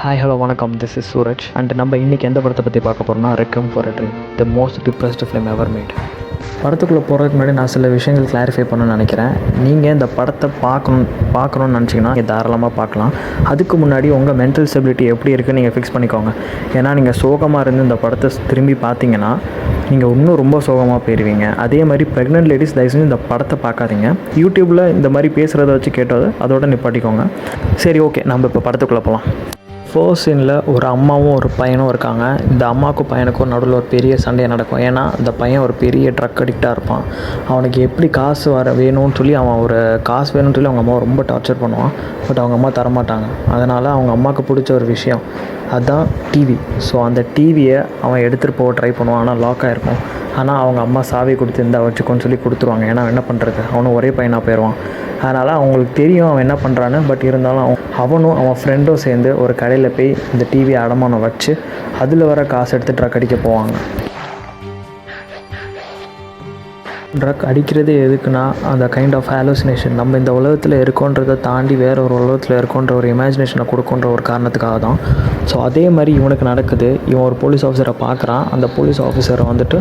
Hi hello வணக்கம், this is Suraj and நம்ம இன்றைக்கி எந்த படத்தை பற்றி பார்க்க போகிறோம்னா requiem for a dream, the most depressed film ever made. படத்துக்குள்ளே போகிறதுக்கு முன்னாடி நான் சில விஷயங்கள் கிளாரிஃபை பண்ணணும்னு நினைக்கிறேன். நீங்கள் இந்த படத்தை பார்க்கணுன்னு நினச்சிங்கன்னா நீங்கள் தாராளமாக பார்க்கலாம். அதுக்கு முன்னாடி உங்கள் மென்டல் ஸ்டெபிலிட்டி எப்படி இருக்குன்னு நீங்கள் ஃபிக்ஸ் பண்ணிக்கோங்க. ஏன்னா நீங்கள் சோகமாக இருந்து இந்த படத்தை திரும்பி பார்த்தீங்கன்னா நீங்கள் இன்னும் ரொம்ப சோகமாக போயிடுவீங்க. அதே மாதிரி ப்ரெக்னென்ட் லேடிஸ் தயவு செஞ்சு இந்த படத்தை பார்க்காதீங்க. யூடியூப்பில் இந்த மாதிரி பேசுகிறத வச்சு கேட்டது அதோட நிப்பாட்டிக்கோங்க. சரி, ஓகே, நம்ம இப்போ படத்துக்குள்ளே போகலாம். ஃபர்ஸ்ட் சீனில் ஒரு அம்மாவும் ஒரு பையனும் இருக்காங்க. இந்த அம்மாவுக்கும் பையனுக்கும் நடுவில் ஒரு பெரிய சண்டையை நடக்கும். ஏன்னா இந்த பையன் ஒரு பெரிய ட்ரக் அடிக்டாக இருப்பான். அவனுக்கு எப்படி காசு வேணும்னு சொல்லி அவன் ஒரு காசு வேணும்னு சொல்லி அவங்க அம்மாவை ரொம்ப டார்ச்சர் பண்ணுவான். பட் அவங்க அம்மா தரமாட்டாங்க. அதனால் அவங்க அம்மாவுக்கு பிடிச்ச ஒரு விஷயம் அதுதான் டிவி. ஸோ அந்த டிவியை அவன் எடுத்துகிட்டு போக ட்ரை பண்ணுவான். ஆனால் லாக் ஆகிருக்கும். ஆனால் அவங்க அம்மா சாவி கொடுத்து இந்த வச்சுக்கோன்னு சொல்லி கொடுத்துருவாங்க. ஏன்னா என்ன பண்ணுறது, அவனும் ஒரே பையனாக போயிடுவான். அதனால் அவங்களுக்கு தெரியும் அவன் என்ன பண்ணுறான்னு. பட் இருந்தாலும் அவனும் அவன் ஃப்ரெண்டும் சேர்ந்து ஒரு கடையில் போய் இந்த டிவியை அடமானம் வச்சு அதில் வர காசு எடுத்து ட்ரக் அடிக்க போவாங்க. ட்ரக் அடிக்கிறது எதுக்குன்னா அந்த கைண்ட் ஆஃப் ஹாலுசினேஷன், நம்ம இந்த உலகத்தில் இருக்கோன்றதை தாண்டி வேறு ஒரு உலகத்தில் இருக்கோன்ற ஒரு இமேஜினேஷனை கொடுக்குன்ற ஒரு காரணத்துக்காக தான். ஸோ அதே மாதிரி இவனுக்கு நடக்குது. இவன் ஒரு போலீஸ் ஆஃபீஸரை பார்க்குறான். அந்த போலீஸ் ஆஃபீஸரை வந்துட்டு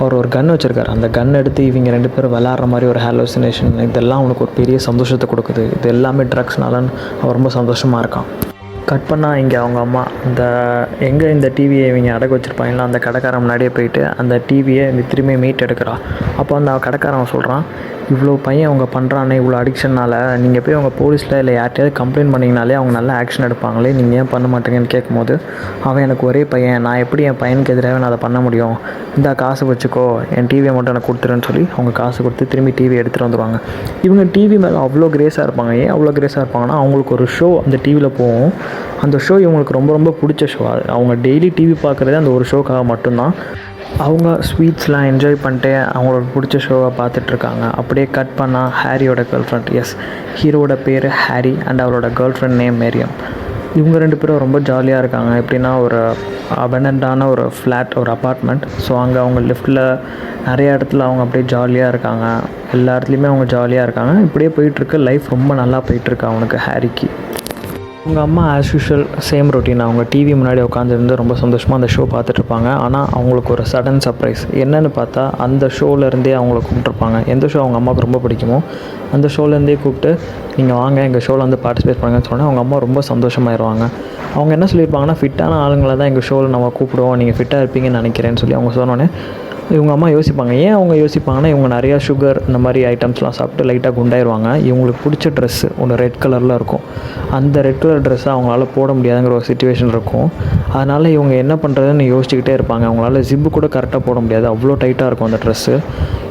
அவர் ஒரு கன் வச்சுருக்காரு. அந்த கன் எடுத்து இவங்க ரெண்டு பேரும் விளாட்ற மாதிரி ஒரு ஹாலுசினேஷன். இதெல்லாம் அவனுக்கு ஒரு பெரிய சந்தோஷத்தை கொடுக்குது. இது எல்லாமே ட்ரக்ஸ்னாலன்னு அவன் ரொம்ப சந்தோஷமாக இருக்கான். கட் பண்ணால் இங்கே அவங்க அம்மா இந்த டிவியை இவங்க அடகு வச்சுருப்பாங்களா, அந்த கடைக்காரன் முன்னாடியே போயிட்டு அந்த டிவியை திரும்பி மீட் எடுக்கிறா. அப்போ அந்த கடைக்காரன் சொல்கிறான், இவ்வளோ பையன் அவங்க பண்ணுறானே இவ்வளோ அடிக்ஷனால் நீங்கள் போய் அவங்க போலீஸில் இல்லை யார்ட்டையாவது கம்ப்ளைண்ட் பண்ணிங்கனாலே அவங்க நல்ல ஆக்ஷன் எடுப்பாங்களே, நீங்கள் ஏன் பண்ண மாட்டேங்கன்னு கேட்கும்போது அவன் எனக்கு ஒரே பையன், நான் எப்படி என் பையனுக்கு எதிராக நான் அதை பண்ண முடியும், இந்த காசு வச்சுக்கோ, என் டிவியை மட்டும் எனக்கு கொடுத்துருன்னு சொல்லி அவங்க காசு கொடுத்து திரும்பி டிவி எடுத்துகிட்டு வந்துடுவாங்க. இவங்க டிவி மேலே அவ்வளோ கிரேஸாக இருப்பாங்க. ஏன் அவ்வளோ கிரேஸாக இருப்பாங்கன்னா அவங்களுக்கு ஒரு ஷோ அந்த டிவியில் போகும். அந்த ஷோ இவங்களுக்கு ரொம்ப ரொம்ப பிடிச்ச ஷோ. அவங்க டெய்லி டிவி பார்க்குறதே அந்த ஒரு ஷோக்காக மட்டும்தான். அவங்க ஸ்வீட்ஸ்லாம் என்ஜாய் பண்ணிட்டு அவங்களுக்கு பிடிச்ச ஷோவை பார்த்துட்ருக்காங்க. அப்படியே கட் பண்ணால் ஹாரியோட கேர்ள் ஃப்ரெண்ட், ஹீரோட பேர் ஹாரி அண்ட் அவரோட கேர்ள் ஃப்ரெண்ட் நேம் மேரியம். இவங்க ரெண்டு பேரும் ரொம்ப ஜாலியாக இருக்காங்க. எப்படின்னா ஒரு அபண்டன்டான ஒரு ஃப்ளாட், ஒரு அப்பார்ட்மெண்ட். ஸோ அங்கே அவங்க லிஃப்ட்டில் நிறைய இடத்துல அவங்க அப்படியே ஜாலியாக இருக்காங்க. எல்லா இடத்துலையுமே அவங்க ஜாலியாக இருக்காங்க. இப்படியே போயிட்டுருக்கு. லைஃப் ரொம்ப நல்லா போயிட்டுருக்கு அவனுக்கு, ஹாரிக்கு. அவங்க அம்மா ஆஸ் யூஷுவல் சேம் ரொட்டீன். அவங்க டிவி முன்னாடி உட்காந்துருந்து ரொம்ப சந்தோஷமாக அந்த ஷோ பார்த்துட்ருப்பாங்க. ஆனால் அவங்களுக்கு ஒரு சடன் சர்ப்ரைஸ் என்னென்னு பார்த்தா, அந்த ஷோலேருந்தே அவங்கள கூப்பிட்ருப்பாங்க. எந்த ஷோ அவங்க அம்மாவுக்கு ரொம்ப பிடிக்குமோ அந்த ஷோலேருந்தே கூப்பிட்டு நீங்கள் வாங்க எங்கள் ஷோவில் வந்து பார்ட்டிசிபேட் பண்ணுங்கன்னு சொன்னால் அவங்க அம்மா ரொம்ப சந்தோஷமாயிருவாங்க. அவங்க என்ன சொல்லியிருப்பாங்கன்னா, ஃபிட்டான ஆளுங்களை தான் எங்கள் ஷோவில் நம்ம கூப்பிடுவோம், நீங்கள் ஃபிட்டாக இருப்பீங்கன்னு நினைக்கிறேன்னு சொல்லி அவங்க சொன்னோன்னே இவங்க அம்மா யோசிப்பாங்க. ஏன் அவங்க யோசிப்பாங்கன்னா, இவங்க நிறையா சுகர் இந்த மாதிரி ஐட்டம்ஸ்லாம் சாப்பிட்டு லைட்டாக குண்டாயிருவாங்க. இவங்களுக்கு பிடிச்ச ட்ரெஸ்ஸு ஒன்று ரெட் கலரில் இருக்கும். அந்த ரெட் கலர் ட்ரெஸ்ஸை அவங்களால போட முடியாதுங்கிற ஒரு சிச்சுவேஷன் இருக்கும். அதனால் இவங்க என்ன பண்ணுறதுன்னு யோசிச்சுக்கிட்டே இருப்பாங்க. அவங்களால ஜிப்பு கூட கரெக்டாக போட முடியாது, அவ்வளோ டைட்டாக இருக்கும் அந்த ட்ரெஸ்ஸு.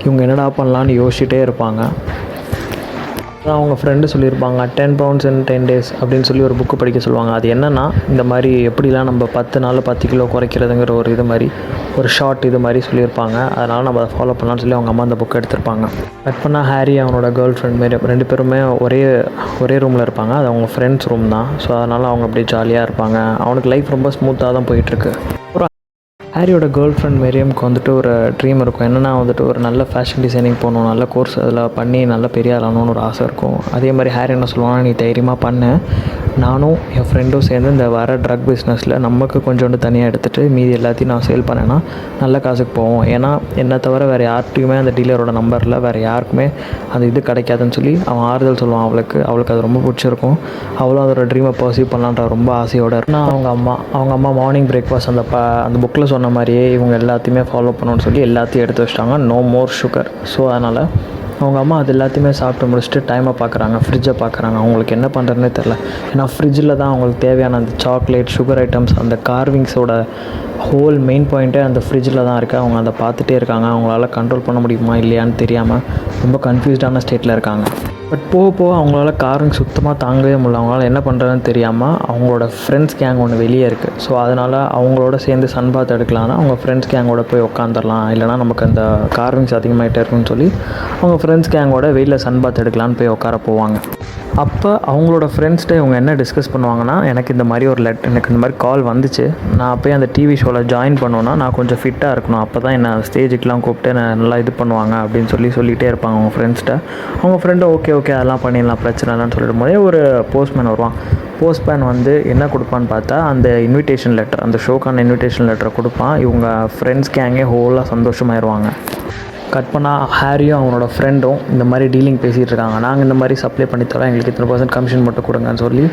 இவங்க என்னடா பண்ணலான்னு யோசிச்சுட்டே இருப்பாங்க. அதான் அவங்க ஃப்ரெண்டு சொல்லியிருப்பாங்க 10 pounds in 10 days அப்படின்னு சொல்லி ஒரு புக்கு படிக்க சொல்லுவாங்க. அது என்னென்னா, இந்த மாதிரி எப்படிலாம் நம்ம 10 நாள் 10 கிலோ குறைக்கிறதுங்கிற ஒரு இது மாதிரி ஒரு ஷார்ட் இது மாதிரி சொல்லியிருப்பாங்க. அதனால் நம்ம அதை ஃபாலோ பண்ணலான்னு சொல்லி அவங்க அம்மா அந்த புக்கை எடுத்திருப்பாங்க. கட் பண்ணால் ஹாரி அவனோட கேர்ள் ஃப்ரெண்ட் மாரி ரெண்டு பேருமே ஒரே ரூமில் இருப்பாங்க. அது அவங்க ஃப்ரெண்ட்ஸ் ரூம் தான். ஸோ அதனால் அவங்க அப்படியே ஜாலியாக இருப்பாங்க. அவனுக்கு லைஃப் ரொம்ப ஸ்மூத்தாக தான் போயிட்டுருக்கு. ஹாரியோட கேர்ள் ஃப்ரெண்ட் மேரியம்க்கு வந்துட்டு ஒரு ட்ரீம் இருக்கும். என்னென்னா வந்துட்டு ஒரு நல்ல ஃபேஷன் டிசைனிங் போகணும், நல்ல கோர்ஸ் அதில் பண்ணி நல்ல பெரிய ஆளாகணும்னு ஒரு ஆசை இருக்கும். அதே மாதிரி ஹாரி என்ன சொல்லுவாங்கன்னா, நீ தைரியமாக பண்ணு, நானும் என் ஃப்ரெண்டும் சேர்ந்து இந்த வர ட்ரக் பிஸ்னஸில் நமக்கு கொஞ்சோண்டு தனியாக எடுத்துகிட்டு மீதி எல்லாத்தையும் நான் சேல் பண்ணேன்னா நல்ல காசுக்கு போவோம். ஏன்னா என்னை தவிர வேறு யார்கிட்டையுமே அந்த டீலரோட நம்பரில் வேறு யாருக்குமே அந்த இது கிடைக்காதுன்னு சொல்லி அவன் ஆறுதல் சொல்லுவான். அவளுக்கு அது ரொம்ப பிடிச்சிருக்கும். அவளும் அதோட ட்ரீமை பர்சீவ் பண்ணலான்ற ரொம்ப ஆசையோடு இருக்குன்னா அவங்க அம்மா மார்னிங் பிரேக்ஃபாஸ்ட் அந்த புக்கில் சொன்ன மாதிரியே இவங்க எல்லாத்தையுமே ஃபாலோ பண்ணணும்னு சொல்லி எல்லாத்தையும் எடுத்து வச்சிட்டாங்க. No more sugar. ஸோ அதனால் அவங்க அம்மா அது எல்லாத்தையுமே சாப்பிட்டு முடிச்சுட்டு டைமை பார்க்குறாங்க, ஃப்ரிட்ஜை பார்க்குறாங்க. அவங்களுக்கு என்ன பண்ணுறதுனே தெரில. ஏன்னா ஃப்ரிட்ஜில் தான் அவங்களுக்கு தேவையான அந்த சாக்லேட், சுகர் ஐட்டம்ஸ், அந்த கார்விங்ஸோட ஹோல் மெயின் பாயிண்ட்டே அந்த ஃப்ரிட்ஜில் தான் இருக்குது. அவங்க அதை பார்த்துட்டே இருக்காங்க. அவங்களால கண்ட்ரோல் பண்ண முடியுமா இல்லையான்னு தெரியாமல் ரொம்ப கன்ஃபியூஸ்டான ஸ்டேட்டில் இருக்காங்க. பட் போக அவங்களால காரிங் சுத்தமாக தாங்கவே முடியல. அவங்களால என்ன பண்ணுறதுன்னு தெரியாமல் அவங்களோட ஃப்ரெண்ட்ஸ் கேங் ஒன்று வெளியே இருக்குது. ஸோ அதனால் அவங்களோட சேர்ந்து சன் பாத் எடுக்கலான்னா அவங்க ஃப்ரெண்ட்ஸ் கேங்கோட போய் உட்காந்துடலாம், இல்லைனா நமக்கு அந்த கார்விங்ஸ் அதிகமாகிட்டே இருக்குன்னு சொல்லி அவங்க ஃப்ரெண்ட்ஸ் கேங்கோட வெளியில் சன் பாத் எடுக்கலான்னு போய் உட்கார போவாங்க. அப்போ அவங்களோட ஃப்ரெண்ட்ஸ்கிட்ட இவங்க என்ன டிஸ்கஸ் பண்ணுவாங்கன்னா, எனக்கு இந்த மாதிரி கால் வந்துச்சு, நான் போய் அந்த டிவி ஷோவில் ஷோவில் ஜாயின் பண்ணோன்னா நான் கொஞ்சம் ஃபிட்டாக இருக்கணும், அப்போ தான் என்னை ஸ்டேஜுக்கெலாம் கூப்பிட்டு நான் நல்லா இது பண்ணுவாங்க அப்படின்னு சொல்லிகிட்டே இருப்பாங்க அவங்க ஃப்ரெண்ட்ஸ்கிட்ட. அவங்க ஃப்ரெண்டு ஓகே அதெல்லாம் பண்ணிடலாம், பிரச்சனை இல்லைன்னு சொல்லிடும் போதே ஒரு போஸ்ட்மேன் வருவான். போஸ்ட்மேன் வந்து என்ன கொடுப்பான்னு பார்த்தா அந்த இன்விடேஷன் லெட்டர், அந்த ஷோக்கான இன்விடேஷன் லெட்டரை கொடுப்பான். இவங்க ஃப்ரெண்ட்ஸ் கேங்கே ஹோலாக சந்தோஷமாயிருவாங்க. கட் பண்ணால் ஹாரியும் அவனோட ஃப்ரெண்டும் இந்த மாதிரி டீலிங் பேசிகிட்டு இருக்காங்க. நாங்கள் இந்த மாதிரி சப்ளை பண்ணி தரோம், எங்களுக்கு இத்தனை % கமிஷன் மட்டும் கொடுங்கன்னு சொல்லி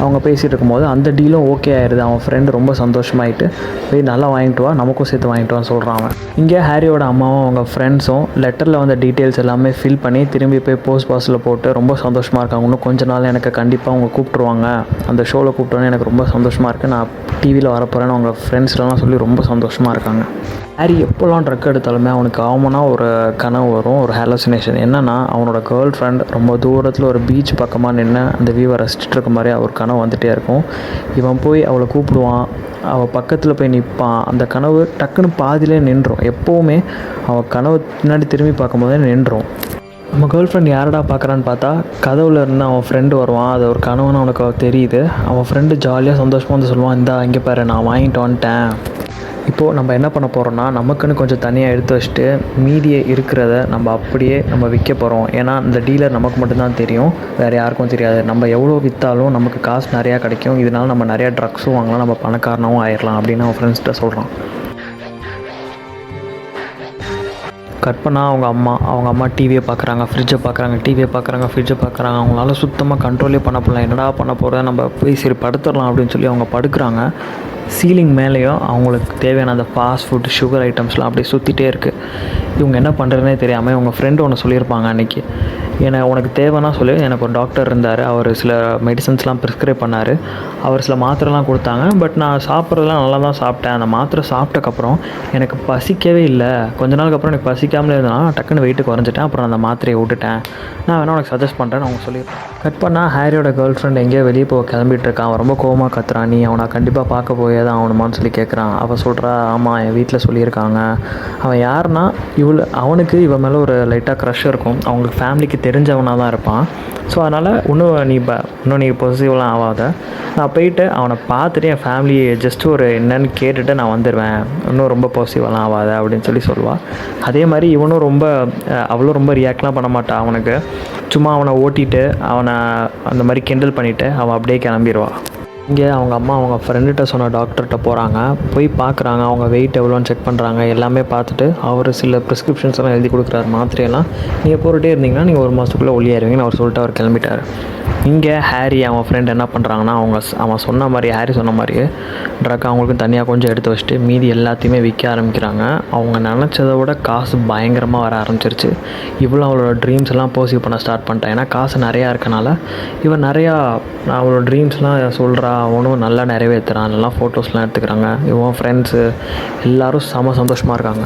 அவங்க பேசிகிட்டு இருக்கும்போது அந்த டீலும் ஓகே ஆயிடுது. அவன் ஃப்ரெண்டு ரொம்ப சந்தோஷமாயிட்டு போய் நல்லா வாங்கிட்டு வா, நமக்கும் சேர்த்து வாங்கிட்டு வான்னு சொல்கிறான். இங்கே ஹாரியோட அம்மாவும் அவங்க ஃப்ரெண்ட்ஸும் லெட்டரில் வந்த டீட்டெயில்ஸ் எல்லாமே ஃபில் பண்ணி திரும்பி போய் போஸ்ட் பாக்ஸில் போட்டு ரொம்ப சந்தோஷமாக இருக்காங்க. இன்னும் கொஞ்ச நாள் எனக்கு கண்டிப்பாக அவங்க கூப்பிட்ருவாங்க, அந்த ஷோவில் கூப்பிட்டோன்னே எனக்கு ரொம்ப சந்தோஷமாக இருக்குது, நான் டிவியில் வரப்போகிறேன்னு அவங்க ஃப்ரெண்ட்ஸ்லாம் சொல்லி ரொம்ப சந்தோஷமாக இருக்காங்க. ஹாரி எப்போல்லாம் ட்ரக் எடுத்தாலுமே அவனுக்கு காமனாக ஒரு கனவு வரும், ஒரு ஹாலுசினேஷன். என்னென்னா அவனோட கேர்ள் ஃப்ரெண்ட் ரொம்ப தூரத்தில் ஒரு பீச் பக்கமாக நின்று அந்த வியூவை ரசிச்சுட்டு இருக்க மாதிரி அவர் கனவு வந்துகிட்டே இருக்கும். இவன் போய் அவளை கூப்பிடுவான், அவள் பக்கத்தில் போய் நிற்பான். அந்த கனவு டக்குன்னு பாதியிலே நின்றும். எப்போவுமே அவள் கனவு பின்னாடி திரும்பி பார்க்கும்போதே நின்றும். நம்ம கேர்ள் ஃப்ரெண்ட் யாரடா பார்க்குறான்னு பார்த்தா கதவுல இருந்து அவன் ஃப்ரெண்டு வருவான். அது ஒரு கனவுன்னு அவனுக்கு தெரியுது. அவன் ஃப்ரெண்டு ஜாலியாக சந்தோஷமாக வந்து சொல்லுவான், இந்தா இங்கே பாரு நான் வாங்கிட்டு வந்துட்டேன். இப்போது நம்ம என்ன பண்ண போகிறோம்னா நமக்குன்னு கொஞ்சம் தனியாக எடுத்து வச்சுட்டு மீதியை இருக்கிறத நம்ம அப்படியே நம்ம விற்க போகிறோம். ஏன்னா இந்த டீலர் நமக்கு மட்டும்தான் தெரியும், வேறு யாருக்கும் தெரியாது. நம்ம எவ்வளோ விற்றாலும் நமக்கு காசு நிறையா கிடைக்கும், இதனால் நம்ம நிறையா ட்ரக்ஸும் வாங்கலாம், நம்ம பணக்காரனாகவும் ஆயிடலாம் அப்படின்னு அவன் ஃப்ரெண்ட்ஸ்கிட்ட சொல்கிறான். கட் பண்ணால் அவங்க அம்மா டிவியை பார்க்குறாங்க, ஃப்ரிட்ஜை பார்க்குறாங்க. அவங்களால சுத்தமாக கண்ட்ரோலே பண்ண போகலாம். என்னடா பண்ண போகிறேன், நம்ம போய் சரி படுத்துடலாம் அப்படின்னு சொல்லி அவங்க படுக்கிறாங்க. சீலிங் மேலேயும் அவங்களுக்கு தேவையான அந்த ஃபாஸ்ட் ஃபுட் சுகர் ஐட்டம்ஸ்லாம் அப்படியே சுற்றிட்டே இருக்குது. இவங்க என்ன பண்ணுறதுனே தெரியாமல் இவங்க ஃப்ரெண்டு ஒன்று சொல்லியிருப்பாங்க அன்றைக்கி, ஏன்னா உனக்கு தேவைன்னா சொல்லி, எனக்கு ஒரு டாக்டர் இருந்தார், அவர் சில மெடிசன்ஸ்லாம் ப்ரிஸ்கிரைப் பண்ணார், அவர் சில மாத்திரைலாம் கொடுத்தாங்க. பட் நான் சாப்பிட்றதுலாம் நல்லா தான் சாப்பிட்டேன். அந்த மாத்திரை சாப்பிட்டக்கப்புறம் எனக்கு பசிக்கவே இல்லை. கொஞ்ச நாளுக்கு அப்புறம் எனக்கு பசிக்காமலே இருந்தேன்னா டக்குன்னு வெயிட்டு குறைஞ்சிட்டேன். அப்புறம் அந்த மாத்திரையை விட்டுட்டேன். நான் வேணால் உனக்கு சஜஸ்ட் பண்ணுறேன்னு அவங்க சொல்லியிருக்கேன். கட் பண்ணால் ஹாரியோட கேர்ள் ஃப்ரெண்ட் எங்கேயோ வெளியே போக கிளம்பிட்டு இருக்கான். அவன் ரொம்ப கோவமாக கத்துறான், நீ அவனை கண்டிப்பாக பார்க்க போயே தான் ஆகணுமான்னு சொல்லி கேட்குறான். அவள் சொல்கிறா, ஆமாம் என் வீட்டில் சொல்லியிருக்காங்க. அவன் யாருன்னா அவனுக்கு இவன் மேலே ஒரு லைட்டாக க்ரஷ் இருக்கும். அவங்களுக்கு ஃபேமிலிக்கு தெரிஞ்சவனாக தான் இருப்பான். ஸோ அதனால் இன்னும் நீ பொசிட்டிவ்லாம் ஆகாத, நான் போயிட்டு அவனை பார்த்துட்டு என் ஃபேமிலியை ஜஸ்ட் ஒரு என்னன்னு கேட்டுட்டு நான் வந்துடுவேன், இன்னும் ரொம்ப பாசிட்டிவெலாம் ஆகாத அப்படின்னு சொல்லி சொல்லுவாள். அதே மாதிரி இவனும் அவளும் ரொம்ப ரியாக்ட்லாம் பண்ண மாட்டான். அவனுக்கு சும்மா அவனை ஓட்டிட்டு அவனை அந்த மாதிரி கிண்டல் பண்ணிவிட்டு அவன் அப்படியே கிளம்பிடுவாள். இங்கே அவங்க அம்மா அவங்க ஃப்ரெண்டுகிட்ட சொன்ன டாக்டர்கிட்ட போகிறாங்க. போய் பார்க்குறாங்க, அவங்க வெயிட் எவ்வளோன்னு செக் பண்ணுறாங்க. எல்லாமே பார்த்துட்டு அவர் சில ப்ரிஸ்கிரிப்ஷன்ஸ் எல்லாம் எழுதி கொடுக்குறாரு, மாத்திரையெல்லாம் நீங்கள் போட்டுகிட்டே இருந்தீங்கன்னா நீங்கள் ஒரு மாதத்துக்குள்ளே ஒல்லியாயிருவீங்கன்னு அவர் சொல்லிட்டு அவர் கிளம்பிட்டார். இங்கே ஹாரி அவன் ஃப்ரெண்ட் என்ன பண்ணுறாங்கன்னா அவன் சொன்ன மாதிரி, ஹாரி சொன்ன மாதிரியே ட்ரக் அவங்களுக்கும் தனியாக கொஞ்சம் எடுத்து வச்சுட்டு மீதி எல்லாத்தையுமே விற்க ஆரம்பிக்கிறாங்க. அவங்க நினச்சதை விட காசு பயங்கரமாக வர ஆரம்பிச்சிருச்சு. இவ்வளோ அவளோட ட்ரீம்ஸ் எல்லாம் பர்சீவ் பண்ண ஸ்டார்ட் பண்ணிட்டான். ஏன்னா காசு நிறையா இருக்கனால இவன் நிறையா அவளோட ட்ரீம்ஸ்லாம் சொல்கிறா, அவனும் நல்லா நிறைவேற்றுறான். நல்லா ஃபோட்டோஸ்லாம் எடுத்துக்கிறாங்க. இவன் ஃப்ரெண்ட்ஸு எல்லோரும் செம சந்தோஷமாக இருக்காங்க.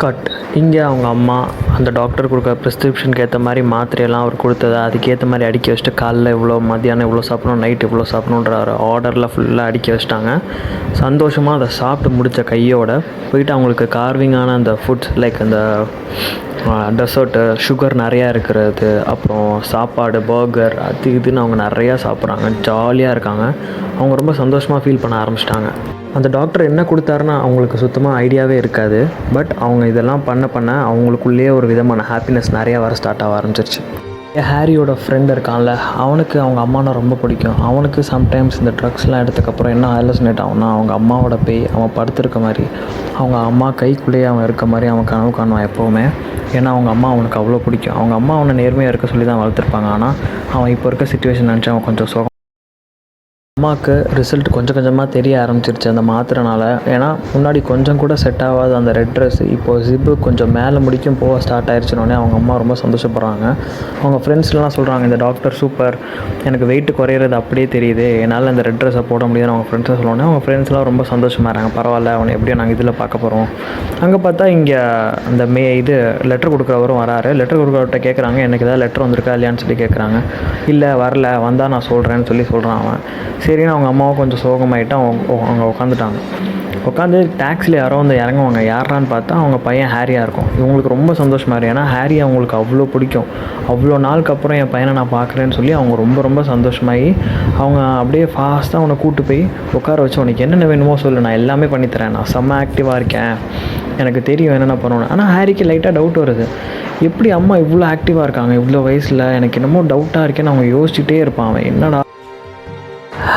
கட் இங்கே அவங்க அம்மா அந்த டாக்டர் கொடுக்குற ப்ரிஸ்கிரிப்ஷனுக்கு ஏற்ற மாதிரி மாத்திரையெல்லாம் அவர் கொடுத்ததை அதுக்கேற்ற மாதிரி அடுக்கி வச்சுட்டு காலைல இவ்வளோ, மத்தியானம் இவ்வளோ சாப்பிடணும், நைட் இவ்வளோ சாப்பிடணுன்ற ஆர்டரில் ஃபுல்லாக அடுக்கி வச்சிட்டாங்க. சந்தோஷமாக அதை சாப்பிட்டு முடித்த கையோட போயிட்டு அவங்களுக்கு கார்விங்கான அந்த ஃபுட்ஸ் லைக் அந்த டெசர்ட்டு, சுகர் நிறையா இருக்கிறது, அப்புறம் சாப்பாடு, பர்கர், அது இதுன்னு அவங்க நிறையா சாப்பிட்றாங்க. ஜாலியாக இருக்காங்க. அவங்க ரொம்ப சந்தோஷமாக ஃபீல் பண்ண ஆரம்பிச்சிட்டாங்க. அந்த டாக்டர் என்ன கொடுத்தாருன்னா அவங்களுக்கு சுத்தமாக ஐடியாவே இருக்காது. பட் அவங்க இதெல்லாம் பண்ண அவங்களுக்குள்ளேயே ஒரு விதமான ஹாப்பினஸ் நிறையா வர ஸ்டார்ட் ஆக ஆரம்பிச்சிருச்சு. ஹாரியோட ஃப்ரெண்ட் இருக்கான்ல, அவனுக்கு அவங்க அம்மானா ரொம்ப பிடிக்கும். அவனுக்கு சம்டைம்ஸ் இந்த ட்ரக்ஸ்லாம் எடுத்ததுக்கப்புறம் என்ன ஹாலுசினேட் ஆகும்னா அவங்க அம்மாவோட பேய் அவன் படுத்திருக்க மாதிரி, அவங்க அம்மா கைக்குள்ளேயே அவன் இருக்க மாதிரி அவன் கனவு காணுவான் எப்போவுமே. ஏன்னா அவங்க அம்மா அவனுக்கு அவ்வளோ பிடிக்கும். அவங்க அம்மா அவனை நேர்மையாக இருக்க சொல்லி தான் வளர்த்துருப்பாங்க. ஆனால் அவன் இப்போ இருக்க சிச்சுவேஷன் நினச்சி அவன் கொஞ்சம் சோகம். அம்மாவுக்கு ரிசல்ட் கொஞ்சம் கொஞ்சமாக தெரிய ஆரம்பிச்சிருச்சு அந்த மாத்திரனால. ஏன்னா முன்னாடி கொஞ்சம் கூட செட் ஆகாத அந்த ரெட் ட்ரெஸ் இப்போது ஜிப்பு கொஞ்சம் மேலே முடிக்கும் போக ஸ்டார்ட் ஆயிடுச்சுனோடனே அவங்க அம்மா ரொம்ப சந்தோஷப்படுறாங்க. அவங்க ஃப்ரெண்ட்ஸ்லாம் சொல்கிறாங்க, இந்த டாக்டர் சூப்பர், எனக்கு வெயிட் குறையிறது அப்படியே தெரியுது, என்னால் அந்த ரெட் ட்ரெஸ்ஸை போட முடியுதுன்னு அவங்க ஃப்ரெண்ட்ஸை சொல்லணுன்னே அவங்க ஃப்ரெண்ட்ஸ்லாம் ரொம்ப சந்தோஷமாக இருக்காங்க. பரவாயில்ல, அவனை எப்படியும் நாங்கள் இதில் பார்க்க போகிறோம். அங்கே பார்த்தா இங்கே அந்த லெட்டர் கொடுக்குறவரும் வராரு. லெட்டர் கொடுக்குறவர்கிட்ட கேட்குறாங்க, எனக்கு ஏதாவது லெட்டர் வந்திருக்கா இல்லையான்னு சொல்லி கேட்குறாங்க. இல்லை வரல, வந்தால் நான் சொல்கிறேன்னு சொல்கிறான் அவன். சரின்னு அவங்க அம்மாவும் கொஞ்சம் சோகமாயிட்டு அவங்க உட்காந்துட்டாங்க. உட்காந்து டாக்ஸியில் யாரோ வந்து இறங்குவாங்க. யாரான்னு பார்த்தா அவங்க பையன் ஹாரியாக இருக்கும். இவங்களுக்கு ரொம்ப சந்தோஷமாக இருக்கும். ஏன்னா ஹாரி அவங்களுக்கு அவ்வளோ பிடிக்கும். அவ்வளோ நாளுக்கு அப்புறம் என் பையனை நான் பார்க்குறேன்னு சொல்லி அவங்க ரொம்ப ரொம்ப சந்தோஷமாகி அவங்க அப்படியே ஃபாஸ்ட்டாக அவனை கூப்பிட்டு போய் உட்கார வச்சு, உனக்கு என்னென்ன வேணுமோ சொல்லு, நான் எல்லாமே பண்ணித்தரேன், நான் செம்ம ஆக்டிவாக இருக்கேன், எனக்கு தெரியும் என்னென்ன பண்ணணும். ஆனால் ஹாரிக்கு லைட்டாக டவுட் வருது. எப்படி அம்மா இவ்வளோ ஆக்டிவாக இருக்காங்க இவ்வளோ வயசில், எனக்கு என்னமோ டவுட்டாக இருக்கேன்னு அவங்க யோசிச்சுட்டே இருப்பான். அவன் என்னடா.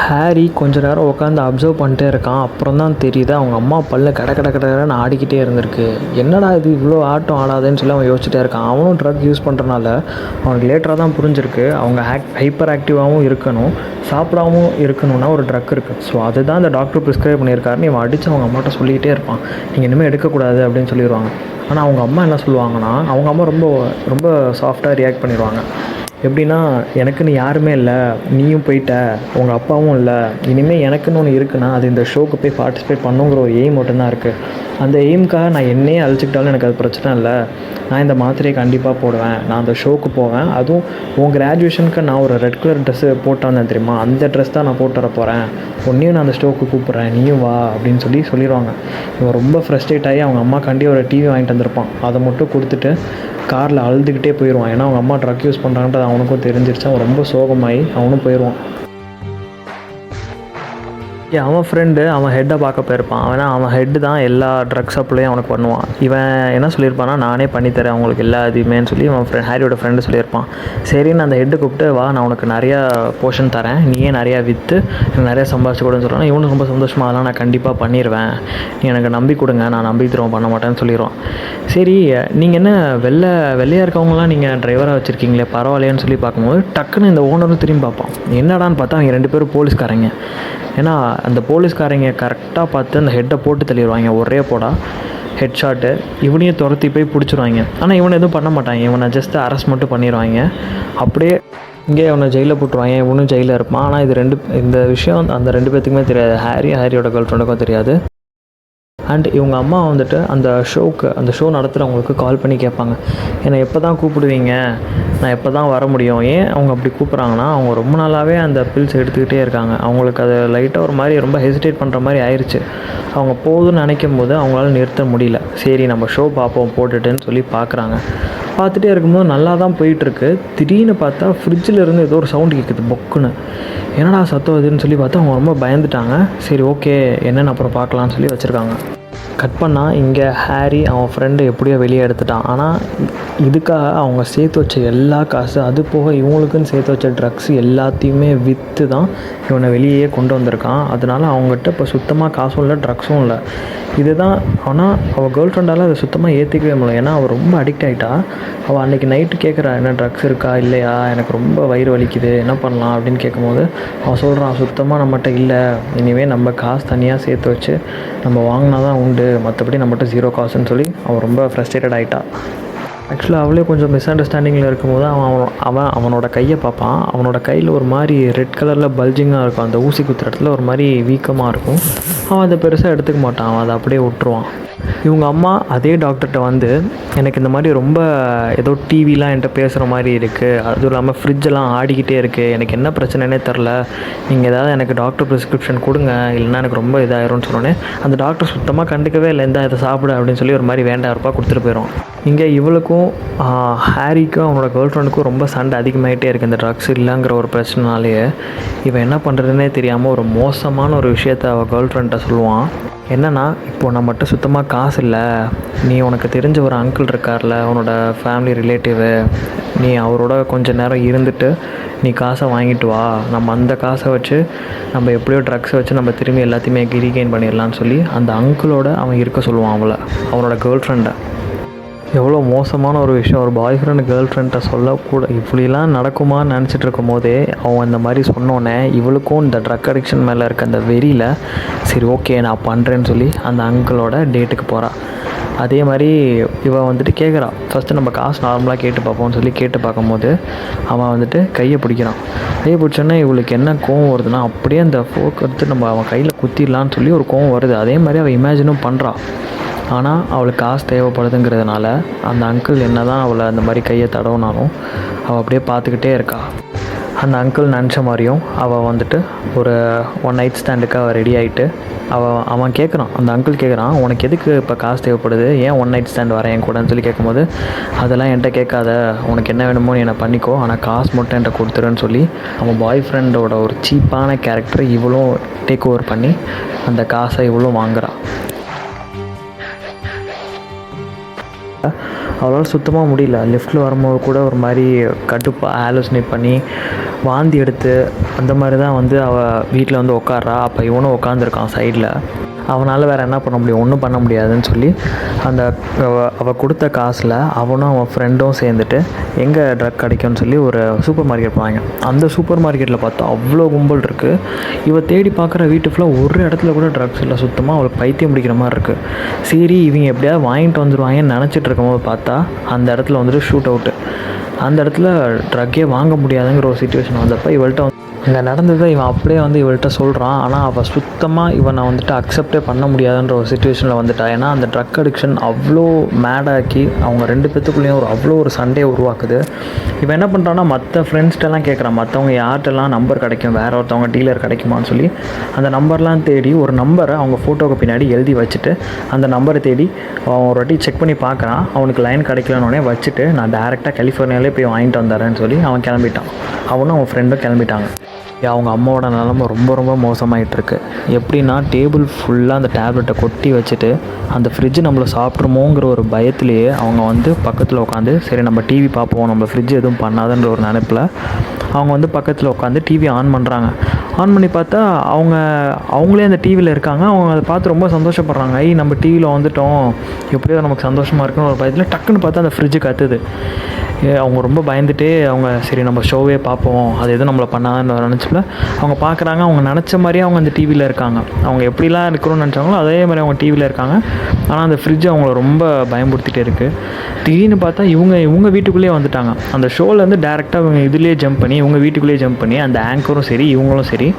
ஹாரி கொஞ்ச நேரம் உட்காந்து அப்சர்வ் பண்ணிட்டே இருக்கான். அப்புறம் தான் தெரியுது அவங்க அம்மா பல்ல கடன்னு ஆடிக்கிட்டே இருந்திருக்கு. என்னடா இது இவ்வளோ ஆட்டம் ஆடாதுன்னு சொல்லி அவன் யோசிச்சுட்டே இருக்கான். அவனும் ட்ரக் யூஸ் பண்ணுறனால அவனுக்கு லேட்டராக தான் புரிஞ்சிருக்கு அவங்க ஹைப்பர் ஆக்டிவாகவும் இருக்கணும், சாப்பிடாமல் இருக்கணும்னா ஒரு ட்ரக் இருக்குது. ஸோ அதுதான் அந்த டாக்டர் ப்ரிஸ்கிரைப் பண்ணியிருக்காருன்னு இவன் அடித்து அவங்க அம்மாட்ட சொல்லிக்கிட்டே இருப்பான். நீங்கள் இனிமேல் எடுக்கக்கூடாது அப்படின்னு சொல்லிடுவாங்க. ஆனால் அவங்க அம்மா என்ன சொல்லுவாங்கன்னா, அவங்க அம்மா ரொம்ப ரொம்ப சாஃப்டாக ரியாக்ட் பண்ணிடுவாங்க. எப்படின்னா, எனக்குன்னு யாருமே இல்லை, நீயும் போயிட்ட, உங்கள் அப்பாவும் இல்லை, இனிமேல் எனக்குன்னு ஒன்று இருக்குன்னா அது இந்த ஷோக்கு போய் பார்ட்டிசிபேட் பண்ணுங்கிற ஒரு எய்ம் மட்டும்தான் இருக்குது. அந்த எய்முக்காக நான் என்னையே அழைச்சிக்கிட்டாலும் எனக்கு அது பிரச்சனை இல்லை. நான் இந்த மாத்திரையை கண்டிப்பாக போடுவேன், நான் அந்த ஷோக்கு போவேன். அதுவும் உன் கிராஜுவேஷனுக்கு நான் ஒரு ரெட் கலர் ட்ரெஸ்ஸு போட்டான்னு தெரியுமா, அந்த ட்ரெஸ் தான் நான் போட்டு வர போகிறேன், உன்னையும் நான் அந்த ஷோக்கு கூப்பிட்றேன், நீயும் வா அப்படின்னு சொல்லிடுவாங்க. இவன் ரொம்ப ஃப்ரஸ்ட்ரேட் ஆகி அவங்க அம்மாக்காண்டி ஒரு டிவி வாங்கிட்டு வந்திருப்பான். அதை மட்டும் கொடுத்துட்டு காரில் அழுதுகிட்டே போயிடுவான். ஏன்னா அவங்க அம்மா ட்ரக் யூஸ் பண்ணுறாங்கன்றது அவனுக்கும் தெரிஞ்சிருச்சு. அவன் ரொம்ப சோகமாகி அவனும் போயிடுவான். அவன் ஃப்ரெண்டு அவன் ஹெட்டை பார்க்க போயிருப்பான். அவன் ஹெட்டு தான் எல்லா ட்ரக் சப்ளையும் அவனுக்கு பண்ணுவான். இவன் என்ன சொல்லியிருப்பான்னா, நானே பண்ணித்தரேன் அவங்களுக்கு எல்லா இதுமேன்னு சொல்லி அவன் ஹாரியோட ஃப்ரெண்டு சொல்லியிருப்பான். சரின்னு அந்த ஹெட்டு கூப்பிட்டு, வா நான் உனக்கு நிறையா போர்ஷன் தரேன், நீயே நிறையா விற்று எனக்கு நிறையா சம்பாதிச்சு கொடுன்னு சொல்கிறான். இவனுக்கு ரொம்ப சந்தோஷமாக, அதெல்லாம் நான் கண்டிப்பாக பண்ணிடுவேன், நீ எனக்கு நம்பி கொடுங்க, நான் நம்பி தருவோம், பண்ண மாட்டேன்னு சொல்லிடுவான். சரி நீங்கள் என்ன வெள்ளையாக இருக்கவங்களாம் நீங்கள் டிரைவராக வச்சுருக்கீங்களே பரவாயில்லையான்னு சொல்லி பார்க்கும்போது டக்குன்னு இந்த ஓனரும் திரும்பி பார்ப்பான். என்னடான்னு பார்த்தா அவங்க 2 பேரும் போலீஸ்காரங்க. ஏன்னா அந்த போலீஸ்காரங்க கரெக்டாக பார்த்து அந்த ஹெட்டை போட்டு தள்ளிடுவாங்க, ஒரே போடா ஹெட் ஷாட்டு. இவனையும் துரத்தி போய் பிடிச்சிருவாங்க. ஆனால் இவனை எதுவும் பண்ண மாட்டாங்க, இவனை ஜஸ்ட் அரெஸ்ட் மட்டும் பண்ணிடுவாங்க. அப்படியே இங்கே அவனை ஜெயிலில் போட்டுருவாங்க. இவனும் ஜெயிலில் இருப்பான். ஆனால் இந்த விஷயம் அந்த 2 பேர்த்துக்குமே தெரியாது. ஹாரியோட கேர்ள் ஃப்ரெண்டுக்கும் தெரியாது. அண்ட் இவங்க அம்மா வந்துட்டு அந்த ஷோ நடத்துகிறவங்களுக்கு கால் பண்ணி கேட்பாங்க, என்னை எப்போ தான் கூப்பிடுவீங்க, நான் எப்போ தான் வர முடியும். ஏன் அவங்க அப்படி கூப்பிட்றாங்கன்னா, அவங்க ரொம்ப நாளாகவே அந்த பில்ஸ் எடுத்துக்கிட்டே இருக்காங்க. அவங்களுக்கு அது லைட்டாக ஒரு மாதிரி ரொம்ப ஹெசிடேட் பண்ணுற மாதிரி ஆயிடுச்சு. அவங்க போதுன்னு நினைக்கும் போது அவங்களால நிறுத்த முடியல. சரி நம்ம ஷோ பார்ப்போம் போட்டுட்டுன்னு சொல்லி பார்க்குறாங்க. பார்த்துட்டே இருக்கும்போது நல்லா தான் போயிட்டுருக்கு. திடீர்னு பார்த்தா ஃப்ரிட்ஜில் இருந்து ஏதோ ஒரு சவுண்டு கேட்குது, பொக்குன்னு. என்னடா சத்தம் இதுன்னு சொல்லி பார்த்தா அவங்க ரொம்ப பயந்துட்டாங்க. சரி ஓகே என்னென்னு அப்புறம் பார்க்கலான்னு சொல்லி வச்சுருக்காங்க. கட் பண்ணால் இங்கே ஹாரி அவன் ஃப்ரெண்டு எப்படியோ வெளியே எடுத்துட்டான். ஆனால் இதுக்காக அவங்க சேர்த்து வச்ச எல்லா காசு, அது போக இவங்களுக்குன்னு சேர்த்து வச்ச ட்ரக்ஸ் எல்லாத்தையுமே விற்று தான் இவனை வெளியே கொண்டு வந்திருக்கான். அதனால் அவங்ககிட்ட இப்போ சுத்தமாக காசும் இல்லை, ட்ரக்ஸும் இல்லை. இதுதான். ஆனால் அவள் கேர்ள் ஃப்ரெண்டால் அதை சுத்தமாக ஏற்றிக்கவே முடியல. ஏன்னா அவள் ரொம்ப அடிக்ட் ஆகிட்டா. அவள் அன்றைக்கி நைட்டு கேட்குறா, என்ன ட்ரக்ஸ் இருக்கா இல்லையா, எனக்கு ரொம்ப வயிறு வலிக்குது, என்ன பண்ணலாம் அப்படின்னு கேட்கும்போது அவன் சொல்கிறான், சுத்தமாக நம்மகிட்ட இல்லை, இனிமேல் நம்ம காசு தனியாக சேர்த்து வச்சு நம்ம வாங்கினா தான் உண்டு, மற்றபடி நம்மகிட்ட 0 காசுன்னு சொல்லி அவன் ரொம்ப ஃப்ரஸ்ட்ரேட்டட் ஆகிட்டா. ஆக்சுவலாக அவளே கொஞ்சம் மிஸ் அண்டர்ஸ்டாண்டிங்கில் இருக்கும்போது அவனோட கையை பார்ப்பான். அவனோட கையில் ஒரு மாதிரி ரெட் கலரில் பல்ஜிங்காக இருக்கும். அந்த ஊசி குத்துற இடத்துல ஒரு மாதிரி வீக்கமாக இருக்கும். அவன் அதை பெருசாக எடுத்துக்க மாட்டான், அவன் அதை அப்படியே விட்டுருவான். இவங்க அம்மா அதே டாக்டர்கிட்ட வந்து, எனக்கு இந்த மாதிரி ரொம்ப ஏதோ டிவிலாம் என்கிட்ட பேசுகிற மாதிரி இருக்குது, அதுவும் இல்லாமல் ஃப்ரிட்ஜெல்லாம் ஆடிக்கிட்டே இருக்குது, எனக்கு என்ன பிரச்சனைனே தெரில, நீங்கள் ஏதாவது எனக்கு டாக்டர் ப்ரிஸ்கிரிப்ஷன் கொடுங்க, இல்லைன்னா எனக்கு ரொம்ப இதாயிரும்னு சொன்னோன்னே அந்த டாக்டர் சுத்தமாக கண்டுக்கவே இல்லை. இதை சாப்பிட அப்படின்னு சொல்லி ஒரு மாதிரி ₹2000 கொடுத்துட்டு போயிடும். இங்கே இவளுக்கும் ஹாரிக்கும் அவனோட கேர்ள் ஃப்ரெண்டுக்கும் ரொம்ப சண்டை அதிகமாகிட்டே இருக்குது. இந்த ட்ரக்ஸ் இல்லைங்கிற ஒரு பிரச்சனைனாலேயே இவன் என்ன பண்ணுறதுனே தெரியாமல் ஒரு மோசமான ஒரு விஷயத்த அவள் கேர்ள் ஃப்ரெண்ட்டை சொல்லுவான். என்னென்னா, இப்போது நம்மகிட்ட சுத்தமாக காசு இல்லை, நீ உனக்கு தெரிஞ்ச ஒரு அங்கிள் இருக்கார்ல, உன்னோட ஃபேமிலி ரிலேட்டிவு, நீ அவரோட கொஞ்சம் நேரம் இருந்துட்டு நீ காசை வாங்கிட்டு வா, நம்ம அந்த காசை வச்சு நம்ம எப்படியோ ட்ரக்ஸை வச்சு நம்ம திரும்பி எல்லாத்தையுமே ரீகெயின் பண்ணிடலான்னு சொல்லி அந்த அங்கிளோட அவன் இருக்க சொல்லுவான் அவனோட கேர்ள் ஃப்ரெண்டை. எவ்வளோ மோசமான ஒரு விஷயம், ஒரு பாய் ஃப்ரெண்டு கேர்ள் ஃப்ரெண்ட்டை சொல்லக்கூட இப்படிலாம் நடக்குமான்னு நினச்சிட்டு இருக்கும் போதே அவன் இந்த மாதிரி சொன்னோன்னே இவளுக்கும் இந்த ட்ரக் அடிக்ஷன் மேலே இருக்க அந்த வெறியில் சரி ஓகே நான் பண்ணுறேன்னு சொல்லி அந்த அங்கிளோட டேட்டுக்கு போகிறாள். அதே மாதிரி இவன் வந்துட்டு கேட்குறா, ஃபஸ்ட்டு நம்ம காசு நார்மலாக கேட்டு பார்ப்போம்னு சொல்லி கேட்டு பார்க்கும்போது அவன் வந்துட்டு கையை பிடிக்கிறான். கையை பிடிச்சோன்னே இவளுக்கு என்ன கோவம் வருதுன்னா, அப்படியே அந்த ஃபோக் எடுத்து நம்ம அவன் கையில் குத்திடலான்னு சொல்லி ஒரு கோவம் வருது. அதே மாதிரி அவள் இமேஜினும் பண்ணுறான். ஆனால் அவளுக்கு காசு தேவைப்படுதுங்கிறதுனால அந்த அங்கிள் என்ன தான் அவளை அந்த மாதிரி கையை தடவுனாலும் அவள் அப்படியே பார்த்துக்கிட்டே இருக்கா. அந்த அங்கிள் நினச்ச மாதிரியும் அவள் வந்துட்டு ஒரு ஒன் நைட் ஸ்டாண்டுக்கு அவள் ரெடி ஆகிட்டு அவன் கேட்குறான், அந்த அங்கிள் கேட்குறான், உனக்கு எதுக்கு இப்போ காசு தேவைப்படுது, ஏன் ஒன் நைட் ஸ்டாண்ட் வரேன் என் கூடன்னு சொல்லி கேட்கும்போது, அதெல்லாம் என்கிட்ட கேட்காத, உனக்கு என்ன வேணுமோ என்னை பண்ணிக்கோ, ஆனால் காசு மட்டும் என்கிட்ட கொடுத்துருன்னு சொல்லி அவன் பாய் ஃப்ரெண்டோட ஒரு சீப்பான கேரக்டரை இவ்வளோ டேக் ஓவர் பண்ணி அந்த காசை இவ்வளோ வாங்குறான். அவளால் சுத்தமாக முடியல. லிஃப்ட்டில் வரும்போது கூட ஒரு மாதிரி கடுப்பாக ஹாலுசினேட் பண்ணி வாந்தி எடுத்து அந்த மாதிரி தான் வந்து அவள் வீட்டில் வந்து உட்கார்றா. அப்போ இவனும் உட்காந்துருக்கான் சைடில். அவனால் வேறு என்ன பண்ண முடியும், ஒன்றும் பண்ண முடியாதுன்னு சொல்லி அந்த அவள் கொடுத்த காசில் அவனும் அவன் ஃப்ரெண்டும் சேர்ந்துட்டு எங்கே ட்ரக் கிடைக்கும்னு சொல்லி ஒரு சூப்பர் மார்க்கெட் போவாங்க. அந்த சூப்பர் மார்க்கெட்டில் பார்த்தா அவ்வளோ கும்பல் இருக்குது. இவள் தேடி பார்க்குற வீட்டு ஃபுல்லாக ஒரு இடத்துல கூட ட்ரக்ஸ் இல்லை. சுத்தமாக அவளுக்கு பைத்தியம் பிடிக்கிற மாதிரி இருக்குது. சரி இவங்க எப்படியாவது வாங்கிட்டு வந்துடுவாங்கன்னு நினச்சிட்டு இருக்கும்போது பார்த்தா அந்த இடத்துல வந்துட்டு ஷூட் அவுட்டு. அந்த இடத்துல ட்ரக்கே வாங்க முடியாதுங்கிற ஒரு சுச்சுவேஷன் வந்தப்போ இவள்கிட்ட அங்கே நடந்ததை இவன் அப்படியே வந்து இவள்கிட்ட சொல்கிறான். ஆனால் அவள் சுத்தமாக இவனை வந்துட்டு அக்செப்டே பண்ண முடியாதுன்ற ஒரு சுச்சுவேஷனில் வந்துட்டா. ஏன்னா அந்த ட்ரக் அடிக்ஷன் அவ்வளோ மேடாக்கி அவங்க 2 பேத்துக்குள்ளேயும் அவ்வளோ ஒரு சண்டையை உருவாக்குது. இவன் என்ன பண்ணுறான்னா மற்ற ஃப்ரெண்ட்ஸ்ட்டெல்லாம் கேட்குறான், மற்றவங்க யார்கிட்டலாம் நம்பர் கிடைக்கும், வேறு ஒருத்தவங்க டீலர் கிடைக்குமான்னு சொல்லி அந்த நம்பர்லாம் தேடி ஒரு நம்பரை அவங்க ஃபோட்டோவுக்கு பின்னாடி எழுதி வச்சுட்டு அந்த நம்பரை தேடி அவன் ஒரு வாட்டி செக் பண்ணி பார்க்குறான். அவனுக்கு லைன் கிடைக்கலன்னொடனே வச்சுட்டு நான் டேரெக்டாக கலிஃபோர்னியாவிலே போய் வாங்கிட்டு வந்துடுறேன்னு சொல்லி அவன் கிளம்பிட்டான். அவனும் அவன் ஃப்ரெண்டும் கிளம்பிட்டாங்க. அவங்க அம்மாவோட நிலமை ரொம்ப ரொம்ப மோசமாகிட்டுருக்கு. எப்படின்னா டேபிள் ஃபுல்லாக அந்த டேப்லெட்டை கொட்டி வச்சுட்டு அந்த ஃப்ரிட்ஜ் நம்மளை சாப்பிட்ருமோங்கிற ஒரு பயத்துலேயே அவங்க வந்து பக்கத்தில் உட்காந்து சரி நம்ம டிவி பார்ப்போம், நம்ம ஃப்ரிட்ஜ் எதுவும் பண்ணாதுன்ற ஒரு நினைப்பில் அவங்க வந்து பக்கத்தில் உட்காந்து டிவி ஆன் பண்ணுறாங்க. ஆன் பண்ணி பார்த்தா அவங்களே அந்த டிவியில் இருக்காங்க. அவங்க அதை பார்த்து ரொம்ப சந்தோஷப்படுறாங்க. நம்ம டிவியில் வந்துட்டோம், எப்படியோ நமக்கு சந்தோஷமாக இருக்குன்னு ஒரு பயத்தில் டக்குன்னு பார்த்தா அந்த ஃப்ரிட்ஜு கத்துது. அவங்க ரொம்ப பயந்துட்டே அவங்க சரி நம்ம ஷோவே பார்ப்போம், அது எதுவும் நம்மளை பண்ணாதுன்னு நினச்சில அவங்க பார்க்குறாங்க. அவங்க நினச்ச மாதிரியே அவங்க அந்த டிவியில் இருக்காங்க. அவங்க எப்படிலாம் இருக்கணும்னு நினச்சாங்களோ அதே மாதிரி அவங்க டிவியில் இருக்காங்க. ஆனால் அந்த ஃப்ரிட்ஜ் அவங்கள ரொம்ப பயம்படுத்திகிட்டே இருக்குது. திடீர்னு பார்த்தா இவங்க வீட்டுக்குள்ளேயே வந்துட்டாங்க. அந்த ஷோலேருந்து டேரெக்டாக இவங்க இதுலேயே ஜம்ப் பண்ணி இவங்க வீட்டுக்குள்ளேயே ஜம்ப் பண்ணி அந்த ஆங்கரும் சரி இவங்களும் சரி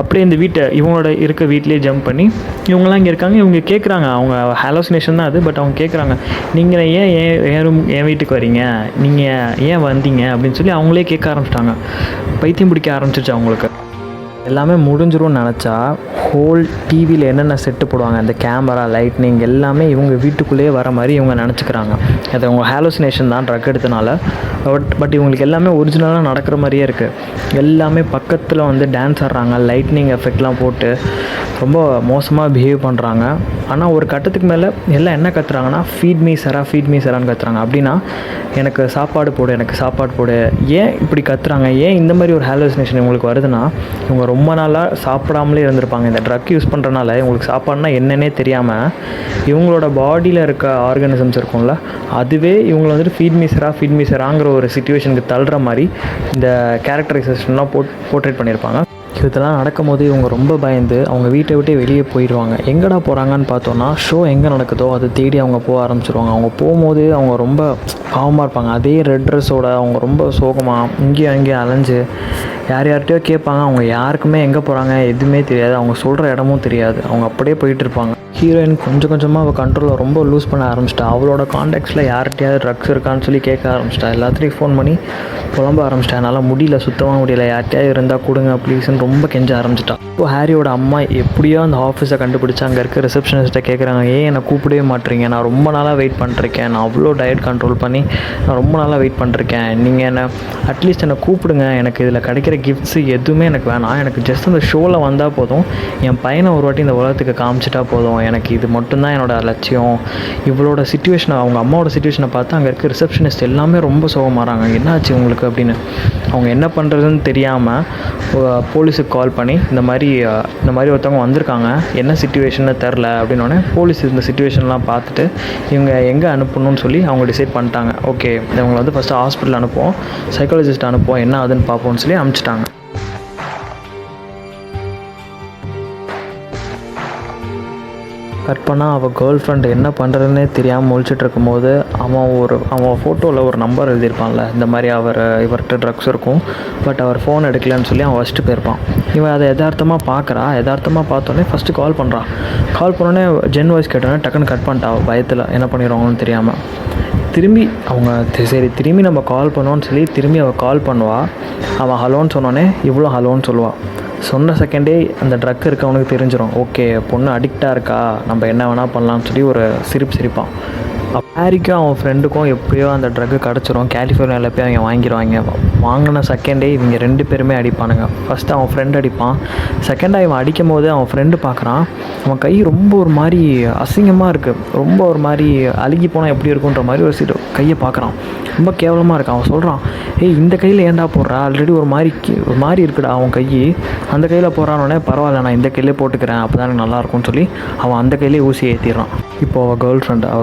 அப்படியே இந்த இவங்களோட இருக்க வீட்லேயே ஜம்ப் பண்ணி இவங்களாம் இங்கே இருக்காங்க. இவங்க கேட்குறாங்க, அவங்க ஹாலோசினேஷன் தான் அது, பட் அவங்க கேட்குறாங்க நீங்கள் என் வீட்டுக்கு வரீங்க, நீங்கள் ஏன் வந்தீங்க அப்படின்னு சொல்லி அவங்களே கேட்க ஆரம்பிச்சிட்டாங்க. பைத்தியம் பிடிக்க ஆரம்பிச்சிருச்சு அவங்களுக்கு. எல்லாமே முடிஞ்சிரும்னு நினச்சா ஹோல் டிவியில் என்னென்ன செட்டு போடுவாங்க, அந்த கேமரா லைட்னிங் எல்லாமே இவங்க வீட்டுக்குள்ளேயே வர மாதிரி இவங்க நினச்சிக்கிறாங்க. அது அவங்க ஹாலோசினேஷன் தான் ட்ரக் எடுத்தனால. பட் இவங்களுக்கு எல்லாமே ஒரிஜினலாக நடக்கிற மாதிரியே இருக்குது. எல்லாமே பக்கத்தில் வந்து டான்ஸ் ஆடுறாங்க, லைட்னிங் எஃபெக்ட்லாம் போட்டு ரொம்ப மோசமாக பிஹேவ் பண்ணுறாங்க. ஆனால் ஒரு கட்டத்துக்கு மேலே எல்லாம் என்ன கத்துறாங்கன்னா ஃபீட் மீ சரான்னு கத்துறாங்க. அப்படின்னா எனக்கு சாப்பாடு போடு. ஏன் இப்படி கத்துறாங்க, ஏன் இந்த மாதிரி ஒரு ஹாலோசினேஷன் இவங்களுக்கு வருதுன்னா இவங்க ரொம்ப நாளாக சாப்பிடாமலே இருந்திருப்பாங்க. இந்த ட்ரக் யூஸ் பண்ணுறனால இவங்களுக்கு சாப்பாடுனா என்னன்னே தெரியாமல் இவங்களோட பாடியில் இருக்க ஆர்கானிசம்ஸ் இருக்கும்ல, அதுவே இவங்களை வந்துட்டு ஃபீட் மீ சராங்கிற ஒரு சிச்சுவேஷனுக்கு தள்ளுற மாதிரி இந்த கேரக்டரைசேஷன்லாம் போர்ட்ரேட் பண்ணியிருப்பாங்க. இதெல்லாம் நடக்கும்போது இவங்க ரொம்ப பயந்து அவங்க வீட்டை விட்டே வெளியே போயிடுவாங்க. எங்கடா போகிறாங்கன்னு பார்த்தோன்னா ஷோ எங்கே நடக்குதோ அதை தேடி அவங்க போக ஆரம்பிச்சிருவாங்க. அவங்க போகும்போது அவங்க ரொம்ப பாவமாக இருப்பாங்க. அதே ரெட் ட்ரெஸ்ஸோட அவங்க ரொம்ப சோகமாக இங்கேயும் அங்கேயும் அலைஞ்சு யார்கிட்டயோ கேட்பாங்க. அவங்க யாருக்குமே எங்கே போகிறாங்க எதுவுமே தெரியாது, அவங்க சொல்கிற இடமும் தெரியாது. அவங்க அப்படியே போயிட்டுருப்பாங்க. ஹீரோயின் கொஞ்சம் கொஞ்சமாக அவள் கண்ட்ரோலை ரொம்ப லூஸ் பண்ண ஆரம்பிச்சிட்டா. அவளோட கான்டாக்ட்ஸில் யார்கிட்டையாவது ட்ரக்ஸ் இருக்கான்னு சொல்லி கேட்க ஆரம்பிச்சிட்டா. எல்லாத்துலேயும் ஃபோன் பண்ணி புலம்ப ஆரம்பிச்சிட்டா. என்னால் முடியல, சுத்தமாக முடியல, யார்கிட்டையாவது இருந்தால் கொடுங்க ப்ளீஸ்ன்னு ரொம்ப கெஞ்ச ஆரம்பிச்சிட்டா. இப்போ ஹாரியோட அம்மா எப்படியோ அந்த ஆஃபீஸை கண்டுபிடிச்சி அங்கே இருக்க ரிசப்ஷனிஸ்ட்டை கேட்குறாங்க, ஏன் என்னை கூப்பிடவே மாட்டேறீங்க, நான் ரொம்ப நாளாக வெயிட் பண்ணிருக்கேன், நான் அவ்வளோ டயட் கண்ட்ரோல் பண்ணி நான் ரொம்ப நாளாக வெயிட் பண்ணிருக்கேன், நீங்கள் என்னை அட்லீஸ்ட் என்னை கூப்பிடுங்க, எனக்கு இதில் கிடைக்கிற கிஃப்ட்ஸு எதுவுமே எனக்கு வேணாம், எனக்கு ஜஸ்ட் அந்த ஷோவில் வந்தால் போதும், என் பையனை ஒரு வாட்டி இந்த உலகத்துக்கு காமிச்சிட்டா போதும், எனக்கு இது மட்டும்தான் என்னோட லட்சியம். இவளோட சிச்சுவேஷனை அவங்க அம்மாவோட சிச்சுவேஷனை பார்த்து அங்கே இருக்க ரிசப்ஷனிஸ்ட் எல்லாமே ரொம்ப சோகமாகறாங்க. என்னாச்சு உங்களுக்கு அப்படின்னு அவங்க என்ன பண்ணுறதுன்னு தெரியாமல் போலீஸுக்கு கால் பண்ணி இந்த மாதிரி ஒருத்தவங்க வந்திருக்காங்க, என்ன சிச்சுவேஷன்னு தெரில அப்படின்னோடனே போலீஸ் இந்த சிச்சுவேஷன்லாம் பார்த்துட்டு இவங்க எங்கே அனுப்பணும்னு சொல்லி அவங்க டிசைட் பண்ணிட்டாங்க. ஓகே இவங்களை வந்து ஃபஸ்ட்டு ஹாஸ்பிட்டல் அனுப்புவோம், சைக்காலஜிஸ்ட் அனுப்புவோம், என்ன ஆகுதுன்னு பார்ப்போம்னு சொல்லி அனுப்பிச்சிட்டாங்க. கட் பண்ணால் அவள் கேர்ள் ஃப்ரெண்ட் என்ன பண்ணுறதுன்னே தெரியாமல் முழிச்சிட்டு இருக்கும்போது அவன் ஃபோட்டோவில் ஒரு நம்பர் எழுதியிருப்பான்ல, இந்த மாதிரி இவர்கிட்ட ட்ரக்ஸ் இருக்கும், பட் அவர் ஃபோன் எடுக்கலன்னு சொல்லி அவன் வச்சுட்டு போயிருப்பான். இவன் அதை யதார்த்தமாக பார்த்தோன்னே ஃபஸ்ட்டு கால் பண்ணோன்னே ஜென் வாய்ஸ் கேட்டோன்னே டக்குன்னு கட் பண்ணிட்டா பயத்தில் என்ன பண்ணிடுவாங்கன்னு தெரியாமல். திரும்பி அவங்க சரி திரும்பி நம்ம கால் பண்ணோன்னு சொல்லி திரும்பி அவள் கால் பண்ணுவாள். அவன் ஹலோன்னு சொன்னோன்னே இவ்வளோ ஹலோன்னு சொல்லுவாள். சொன்ன செகண்டே அந்த ட்ரக் இருக்கவனுக்கு தெரிஞ்சிடும், ஓகே பொண்ணு அடிக்டாக இருக்கா, நம்ம என்ன வேணால் பண்ணலாம்னு சொல்லி ஒரு சிரிப்பான். ஹாரிக்கும் அவன் ஃப்ரெண்டுக்கும் எப்படியோ அந்த ட்ரக்கு கிடச்சிரும். கலிஃபோர்னியாவில் போய் அவங்க வாங்கிடுவாங்க. வாங்கின செகண்டே இவங்க 2 பேருமே அடிப்பானுங்க. ஃபஸ்ட்டு அவன் ஃப்ரெண்டு அடிப்பான். செகண்டாக இவன் அடிக்கும் போது அவன் ஃப்ரெண்டு பார்க்குறான், அவன் கை ரொம்ப ஒரு மாதிரி அசிங்கமாக இருக்குது, ரொம்ப ஒரு மாதிரி அழுகி போனால் எப்படி இருக்குன்ற மாதிரி ஒரு கையை பார்க்குறான். ரொம்ப கேவலமாக இருக்கான். அவன் சொல்கிறான், ஏய் இந்த கையில் ஏன்டா போடுறா, ஆல்ரெடி ஒரு மாதிரி இருக்குடா அவன் கை, அந்த கையில் போடுறானோடனே பரவாயில்ல நான் இந்த கையிலே போட்டுக்கிறேன் அப்போ தான் எனக்கு நல்லாயிருக்கும்னு சொல்லி அவன் அந்த கையிலே ஊசி ஏற்றிடுறான். இப்போது அவள்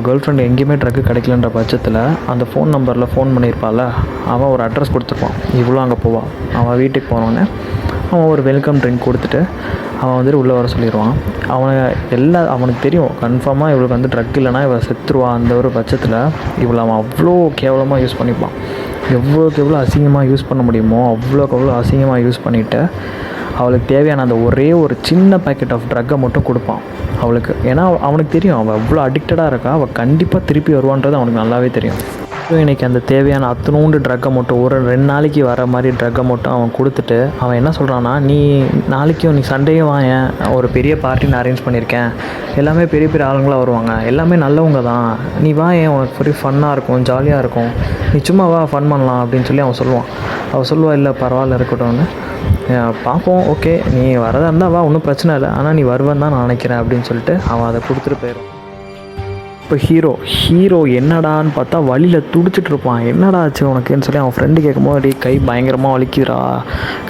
கேர்ள் ஃப்ரெண்டு எங்கேயுமே ட்ரக்கு கிடைக்கலன்ற பட்சத்தில் அந்த ஃபோன் நம்பரில் ஃபோன் பண்ணியிருப்பாள். அவன் ஒரு அட்ரஸ் கொடுத்துருப்பான், இவ்வளோ அங்கே போவான். அவன் வீட்டுக்கு போனோடனே அவன் ஒரு வெல்கம் ட்ரிங்க் கொடுத்துட்டு அவன் வந்துட்டு உள்ளே வர சொல்லிடுவான். அவனுக்கு தெரியும் கன்ஃபார்மாக இவளுக்கு வந்து ட்ரக் இல்லைனா இவள் செத்துருவான். அந்த ஒரு பட்சத்தில் இவளை அவன் அவ்வளோ கேவலமாக யூஸ் பண்ணிப்பான். எவ்வளோக்கு எவ்வளோ அசிங்கமாக யூஸ் பண்ண முடியுமோ அவ்வளோக்கு அவ்வளோ அசிங்கமாக யூஸ் பண்ணிவிட்டு அவளுக்கு தேவையான அந்த ஒரே ஒரு சின்ன பேக்கெட் ஆஃப் ட்ரக்கை மட்டும் கொடுப்பான் அவளுக்கு. ஏன்னா அவனுக்கு தெரியும் அவள் அவ்வளோ அடிக்டடாக இருக்கா, அவள் கண்டிப்பாக திருப்பி வருவான்றது அவனுக்கு நல்லாவே தெரியும். இன்றைக்கி அந்த தேவையான அத்தனோண்டு ட்ரக்கை மட்டும் ஒரு 2 நாளைக்கு வர மாதிரி ட்ரக்கை மட்டும் அவன் கொடுத்துட்டு அவன் என்ன சொல்கிறான்னா, நீ சண்டேயும் வாயேன், ஒரு பெரிய பார்ட்டி நான் அரேஞ்ச் பண்ணியிருக்கேன், எல்லாமே பெரிய பெரிய ஆளுங்களாக வருவாங்க, எல்லாமே நல்லவங்க தான், நீ வாயேன் உனக்கு பெரிய ஃபன்னாக இருக்கும், ஜாலியாக இருக்கும், நீ சும்மா வா ஃபன் பண்ணலாம் அப்படின்னு சொல்லி அவன் சொல்லுவாள். இல்லை பரவாயில்ல இருக்கட்டும்னு, பார்ப்போம், ஓகே நீ வரதா இருந்தால் வா, ஒன்றும் பிரச்சனை இல்லை, ஆனால் நீ வருவேன்னு தான் நான் நினைக்கிறேன் அப்படின்னு சொல்லிட்டு அவன் அதை கொடுத்துட்டு போயிடும். இப்போ ஹீரோ என்னடான்னு பார்த்தா வழியில் துடிச்சிட்டு இருப்பான். என்னடா ஆச்சு உனக்குன்னு சொல்லி அவன் ஃப்ரெண்டு கேட்கும்போது கை பயங்கரமாக வலிக்குதுடா,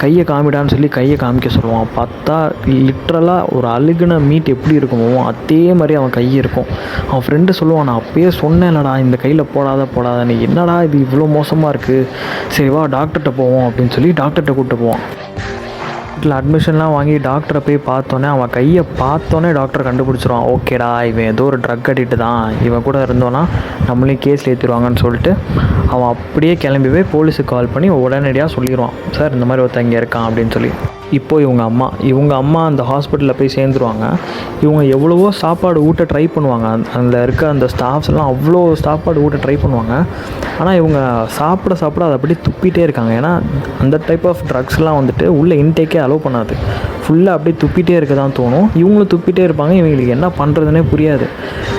கையை காமிடான்னு சொல்லி கையை காமிக்க சொல்லுவான். பார்த்தா லிட்ரலாக ஒரு அழுகுன மீட் எப்படி இருக்குமோ அதே மாதிரி அவன் கை இருக்கும். அவன் ஃப்ரெண்டு சொல்லுவான், நான் அப்பயே சொன்னேன்லடா இந்த கையில் போடாத நீ என்னடா இது இவ்வளோ மோசமாக இருக்குது, சரி வா டாக்டர்கிட்ட போவோம் அப்படின்னு சொல்லி டாக்டர்கிட்ட கூப்பிட்டு போவான். அட்மிஷன்லாம் வாங்கி டாக்டரை போய் பார்த்தோன்னே அவன் கையை பார்த்தோன்னே டாக்டர் கண்டுபிடிச்சிருவான், ஓகேடா இவன் ஏதோ ஒரு ட்ரக் அடிக்ட்டு தான், இவன் கூட இருந்தோன்னா நம்மளையும் கேஸில் ஏற்றிடுவாங்கன்னு சொல்லிட்டு அவன் அப்படியே கிளம்பி போய் போலீஸுக்கு கால் பண்ணி உடனடியாக சொல்லிடுவான், சார் இந்த மாதிரி ஒருத்தன் இங்கே இருக்கான் அப்படின்னு சொல்லி. இப்போது இவங்க அம்மா அந்த ஹாஸ்பிட்டலில் போய் சேர்ந்துருவாங்க. இவங்க எவ்வளவோ சாப்பாடு ஊட்ட ட்ரை பண்ணுவாங்க, அதில் இருக்க அந்த ஸ்டாஃப்ஸ் எல்லாம் அவ்வளோ சாப்பாடு ஊட்ட ட்ரை பண்ணுவாங்க. ஆனால் இவங்க சாப்பிட அதை அப்படியே துப்பிகிட்டே இருக்காங்க. ஏன்னா அந்த டைப் ஆஃப் ட்ரக்ஸ்லாம் வந்துட்டு உள்ளே இன்டேக்கே அலோவ் பண்ணாது, ஃபுல்லாக அப்படியே துப்பிகிட்டே இருக்க தான் தோணும். இவங்களும் துப்பிகிட்டே இருப்பாங்க, இவங்களுக்கு என்ன பண்ணுறதுனே புரியாது.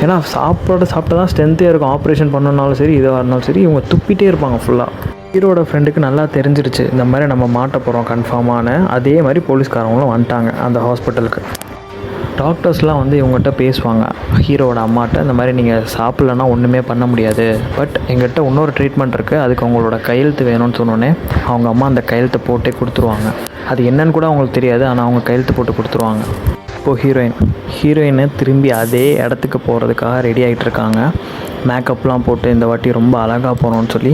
ஏன்னா சாப்பிட்டா தான் ஸ்ட்ரென்த்தே இருக்கும், ஆப்ரேஷன் பண்ணணுன்னாலும் சரி எதுவாக இருந்தாலும் சரி இவங்க துப்பிகிட்டே இருப்பாங்க ஃபுல்லாக. ஹீரோட ஃப்ரெண்டுக்கு நல்லா தெரிஞ்சிருச்சு இந்த மாதிரி நம்ம மாட்ட போகிறோம் கன்ஃபார்மான. அதே மாதிரி போலீஸ்காரவங்களும் வந்துட்டாங்க அந்த ஹாஸ்பிட்டலுக்கு. டாக்டர்ஸ்லாம் வந்து இவங்ககிட்ட பேசுவாங்க ஹீரோவோட அம்மாட்ட, இந்த மாதிரி நீங்கள் சாப்பிட்லன்னா ஒன்றுமே பண்ண முடியாது, பட் எங்கிட்ட இன்னொரு ட்ரீட்மெண்ட் இருக்குது, அதுக்கு அவங்களோட கையெழுத்து வேணும்னு சொன்னோன்னே அவங்க அம்மா அந்த கையெழுத்தை போட்டே கொடுத்துருவாங்க. அது என்னன்னு கூட அவங்களுக்கு தெரியாது, ஆனால் அவங்க கையெழுத்து போட்டு கொடுத்துருவாங்க. இப்போது ஹீரோயின் திரும்பி அதே இடத்துக்கு போகிறதுக்காக ரெடி ஆகிட்டு இருக்காங்க. மேக்கப்லாம் போட்டு இந்த வாட்டி ரொம்ப அழகாக போகணுன்னு சொல்லி.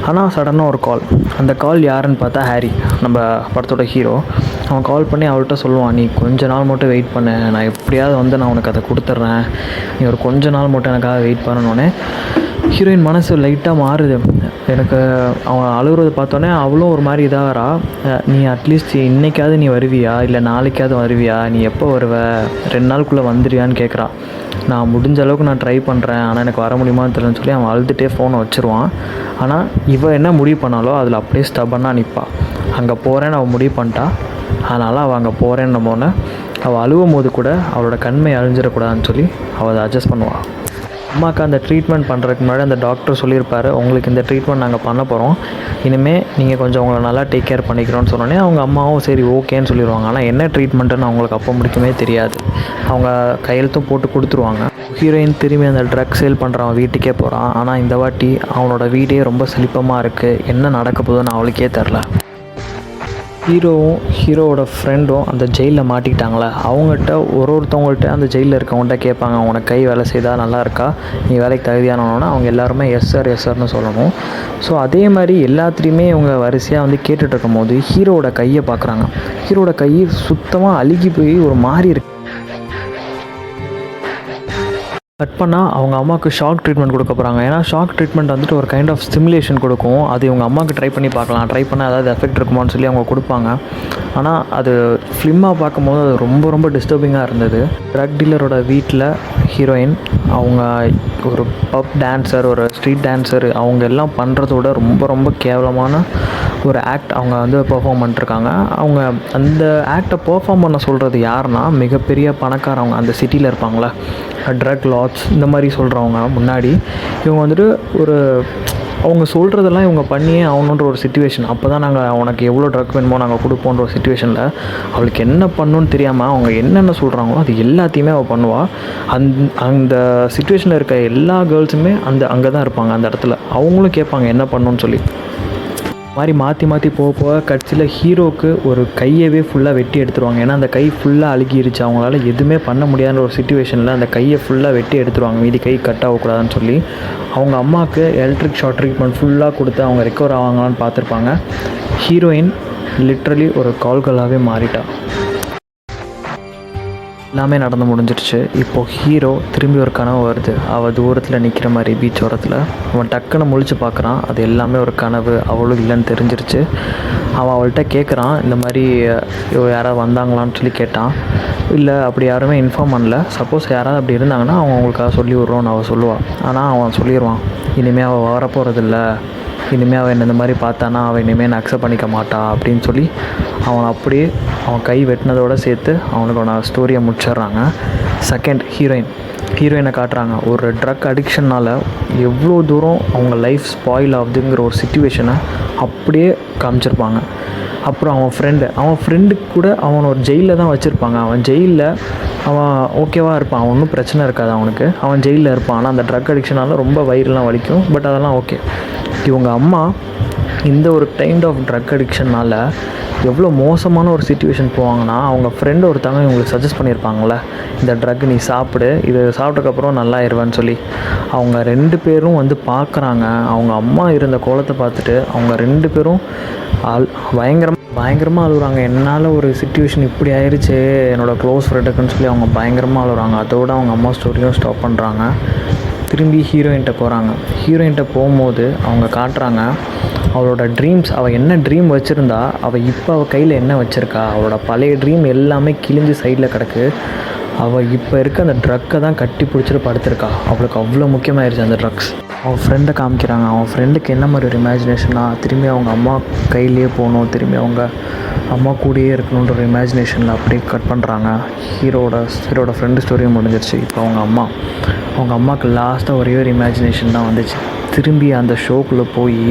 ஆனால் சடனாக ஒரு கால். அந்த கால் யாருன்னு பார்த்தா ஹாரி, நம்ம படத்தோட ஹீரோ. அவன் கால் பண்ணி அவள்கிட்ட சொல்லுவான், நீ கொஞ்ச நாள் மட்டும் வெயிட் பண்ணு, நான் எப்படியாவது வந்து நான் உனக்கு அதை கொடுத்துட்றேன், நீ ஒரு கொஞ்ச நாள் மட்டும் எனக்காக வெயிட் பண்ணணுன்னே. ஹீரோயின் மனசு லைட்டாக மாறுது. எனக்கு அவன் அழுகுறதை பார்த்தோன்னே அவளும் ஒரு மாதிரி இதாகிறா. நீ அட்லீஸ்ட் இன்றைக்காவது நீ வருவியா, இல்லை நாளைக்காவது வருவியா, நீ எப்போ வருவ, 2 நாளுக்குள்ளே வந்துடுவியான்னு கேட்குறா. நான் முடிஞ்ச அளவுக்கு நான் ட்ரை பண்ணுறேன், ஆனால் எனக்கு வர முடியுமான்னு தெரியலன்னு சொல்லி அவன் அழுதுகிட்டே ஃபோனை வச்சுருவான். ஆனால் இவன் என்ன முடிவு பண்ணாலோ அதில் அப்படியே ஸ்டபன்னாக நிற்பாள். அங்கே போகிறேன்னு அவள் முடிவு பண்ணிட்டா. அதனால் அவள் அங்கே போகிறேன்னு போனே அவள் அழுவும் போது கூட அவளோட கண்மை அழிஞ்சிடக்கூடாதுன்னு சொல்லி அவள் அதை அட்ஜஸ்ட் பண்ணுவாள். அம்மாவுக்கு அந்த ட்ரீட்மெண்ட் பண்ணுறதுக்கு முன்னாடி அந்த டாக்டர் சொல்லியிருப்பார், உங்களுக்கு இந்த ட்ரீட்மெண்ட் நாங்கள் பண்ண போகிறோம், இனிமேல் நீங்கள் கொஞ்சம் உங்களை நல்லா டேக் கேர் பண்ணிக்கிறோன்னு சொன்னோன்னே அவங்க அம்மாவும் சரி ஓகேன்னு சொல்லிடுவாங்க. ஆனால் என்ன ட்ரீட்மெண்ட்டுன்னு அவங்களுக்கு அப்போ முடிக்குமே தெரியாது. அவங்க கையெழுத்தும் போட்டு கொடுத்துருவாங்க. ஹீரோயின் திரும்பி அந்த ட்ரக் சேல் பண்ணுறவன் வீட்டுக்கே போகிறான். ஆனால் இந்த வாட்டி அவனோட வீடே ரொம்ப செழிப்பமாக இருக்குது, என்ன நடக்க போகுதுன்னு அவளுக்கே தெரில. ஹீரோவோட ஃப்ரெண்டும் அந்த ஜெயிலில் மாட்டிக்கிட்டாங்களே, அவங்ககிட்ட ஒருத்தவங்கள்ட்ட அந்த ஜெயிலில் இருக்கவங்கள்ட்ட கேட்பாங்க, உனக்கு கை வேலை செய்தால் நல்லா இருக்கா, நீ வேலைக்கு தகுதியானோன்னா அவங்க எல்லாருமே எஸ் சார்னு சொல்லணும். ஸோ அதே மாதிரி எல்லாத்துலேயுமே இவங்க வரிசையாக வந்து கேட்டுட்ருக்கும் போது ஹீரோவோட கையை பார்க்குறாங்க. ஹீரோவோட கை சுத்தமாக அழுகி போய் ஒரு மாதிரி இருக்கு. கட் பண்ணால் அவங்க அம்மாவுக்கு ஷாக் ட்ரீட்மெண்ட் கொடுக்க போகிறாங்க. ஏன்னா ஷாக் ட்ரீட்மெண்ட் வந்துட்டு ஒரு கைண்ட் ஆஃப் ஸ்டிமுலேஷன் கொடுக்கும். அது இவங்க அம்மாவுக்கு ட்ரை பண்ணி பார்க்கலாம், ட்ரை பண்ணால் ஏதாவது எஃபெக்ட் இருக்குமான்னு சொல்லி அவங்க கொடுப்பாங்க. ஆனால் அது ஃபிலிமாக பார்க்கும்போது அது ரொம்ப ரொம்ப டிஸ்டர்பிங்காக இருந்தது. ட்ரக் டீலரோட வீட்டில் ஹீரோயின் அவங்க ஒரு பப் டான்ஸர், ஒரு ஸ்ட்ரீட் டான்ஸர், அவங்க எல்லாம் பண்ணுறதோட ரொம்ப ரொம்ப கேவலமான ஒரு ஆக்ட் அவங்க வந்து பெர்ஃபார்ம் பண்ணிட்டுருக்காங்க. அவங்க அந்த ஆக்டை பெர்ஃபார்ம் பண்ண சொல்கிறது யாருன்னா, மிகப்பெரிய பணக்காரவங்க அந்த சிட்டியில் இருப்பாங்களே, ட்ரக் லார்ட்ஸ் இந்த மாதிரி சொல்கிறவங்க முன்னாடி இவங்க வந்துட்டு ஒரு அவங்க சொல்கிறதெல்லாம் இவங்க பண்ணியே ஆகணுன்ற ஒரு சிச்சுவேஷன். அப்போ தான் நாங்கள் உனக்கு எவ்வளோ ட்ரக் வேணுமோ நாங்கள் கொடுப்போன்ற ஒரு சிச்சுவேஷனில் அவளுக்கு என்ன பண்ணணுன்னு தெரியாமல் அவங்க என்னென்ன சொல்கிறாங்களோ அது எல்லாத்தையுமே அவள் பண்ணுவாள். அந்த சிச்சுவேஷனில் இருக்க எல்லா கேர்ள்ஸுமே அங்கே தான் இருப்பாங்க. அந்த இடத்துல அவங்களும் கேட்பாங்க என்ன பண்ணணுன்னு சொல்லி. மாதிரி மாற்றி மாற்றி போக கடைசியில் ஹீரோவுக்கு ஒரு கையவே ஃபுல்லாக வெட்டி எடுத்துருவாங்க. ஏன்னா அந்த கை ஃபுல்லாக அழுகிருச்சு, அவங்களால எதுவுமே பண்ண முடியாத ஒரு சிச்சுவேஷனில் அந்த கையை ஃபுல்லாக வெட்டி எடுத்துருவாங்க, மீதி கை கட் ஆகக்கூடாதுன்னு சொல்லி. அவங்க அம்மாவுக்கு எலக்ட்ரிக் ஷாக் ட்ரீட்மெண்ட் ஃபுல்லாக கொடுத்து அவங்க ரெக்கவர் ஆவாங்களான்னு பார்த்துருப்பாங்க. ஹீரோயின் லிட்ரலி ஒரு கால்களாகவே மாறிட்டா. எல்லாமே நடந்து முடிஞ்சிருச்சு. இப்போது ஹீரோ திரும்பி ஒரு கனவு வருது. அவள் தூரத்தில் நிற்கிற மாதிரி பீச் ஓரத்தில் அவன் டக்குன்னு முழிச்சு பார்க்குறான். அது எல்லாமே ஒரு கனவு, அவளும் இல்லைன்னு தெரிஞ்சிருச்சு. அவன் அவள்கிட்ட கேட்குறான், இந்த மாதிரி யாராவது வந்தாங்களான்னு சொல்லி கேட்டான். இல்லை அப்படி யாருமே இன்ஃபார்ம் பண்ணல, சப்போஸ் யாராவது அப்படி இருந்தாங்கன்னா அவங்க அவங்களுக்காக சொல்லி விட்றோன்னு அவள் சொல்லுவாள். ஆனால் அவன் சொல்லிடுவான், இனிமேல் அவள் வரப்போகிறதில்ல, இனிமேல் அவன் என்ன இந்த மாதிரி பார்த்தானா அவன் இனிமேல் நான் அக்செப்ட் பண்ணிக்க மாட்டான் அப்படின்னு சொல்லி அவன் அப்படியே அவன் கை வெட்டினதோடு சேர்த்து அவனுக்கான ஸ்டோரியை முடிச்சிடுறாங்க. செகண்ட் ஹீரோயினை காட்டுறாங்க. ஒரு ட்ரக் அடிக்ஷனால் எவ்வளோ தூரம் அவங்க லைஃப் ஸ்பாயில் ஆகுதுங்கிற ஒரு சிச்சுவேஷனை அப்படியே காமிச்சிருப்பாங்க. அப்புறம் அவன் ஃப்ரெண்டுக்கு கூட அவன் ஒரு ஜெயிலில் தான் வச்சுருப்பாங்க. அவன் ஜெயிலில் அவன் ஓகேவாக இருப்பான், ஒன்றும் பிரச்சனை இருக்காது அவனுக்கு. அவன் ஜெயிலில் இருப்பான். ஆனால் அந்த ட்ரக் அடிக்ஷனால் ரொம்ப வயிறுலாம் வலிக்கும், பட் அதெல்லாம் ஓகே. இவங்க அம்மா இந்த ஒரு கைண்ட் ஆஃப் ட்ரக் அடிக்ஷனால் எவ்வளோ மோசமான ஒரு சிச்சுவேஷன் போவாங்கன்னா, அவங்க ஃப்ரெண்டு ஒருத்தவங்க இவங்களுக்கு சஜஸ்ட் பண்ணியிருப்பாங்களே, இந்த ட்ரக் நீ சாப்பிடு, இது சாப்பிட்டதுக்கப்புறம் நல்லா ஆயிடுவேன்னு சொல்லி. அவங்க 2 பேரும் வந்து பார்க்குறாங்க. அவங்க அம்மா இருந்த கோலத்தை பார்த்துட்டு அவங்க 2 பேரும் பயங்கரமாக அழுகுறாங்க. என்னால் ஒரு சிச்சுவேஷன் இப்படி ஆயிடுச்சு என்னோடய க்ளோஸ் ஃப்ரெண்டுக்குன்னு சொல்லி அவங்க பயங்கரமாக அழுகுறாங்க. அதோடு அவங்க அம்மா ஸ்டோரியும் ஸ்டாப் பண்ணுறாங்க. திரும்பி ஹீரோயின்ட்ட போகும்போது அவங்க காட்டுறாங்க அவளோட ட்ரீம்ஸ். அவள் என்ன ட்ரீம் வச்சுருந்தா, அவள் இப்போ அவள் கையில் என்ன வச்சுருக்கா, அவளோட பழைய ட்ரீம் எல்லாமே கிழிஞ்சு சைடில் கிடக்கு. அவள் இப்போ இருக்க அந்த ட்ரக்கை தான் கட்டி பிடிச்சிட்டு படுத்திருக்கா. அவளுக்கு அவ்வளோ முக்கியமாகிடுச்சு அந்த ட்ரக்ஸ். அவன் ஃப்ரெண்டை காமிக்கிறாங்க. அவன் ஃப்ரெண்டுக்கு என்ன மாதிரி ஒரு இமேஜினேஷனாக திரும்பி அவங்க அம்மா கையிலேயே போகணும், திரும்பி அவங்க அம்மா கூடயே இருக்கணுன்ற ஒரு இமேஜினேஷனில் அப்படியே கட் பண்ணுறாங்க. ஹீரோட ஃப்ரெண்டு ஸ்டோரியும் முடிஞ்சிருச்சு. இப்போ அவங்க அம்மாவுக்கு லாஸ்ட்டாக ஒரே ஒரு இமேஜினேஷன் தான் வந்துச்சு. திரும்பி அந்த ஷோக்குள்ளே போய்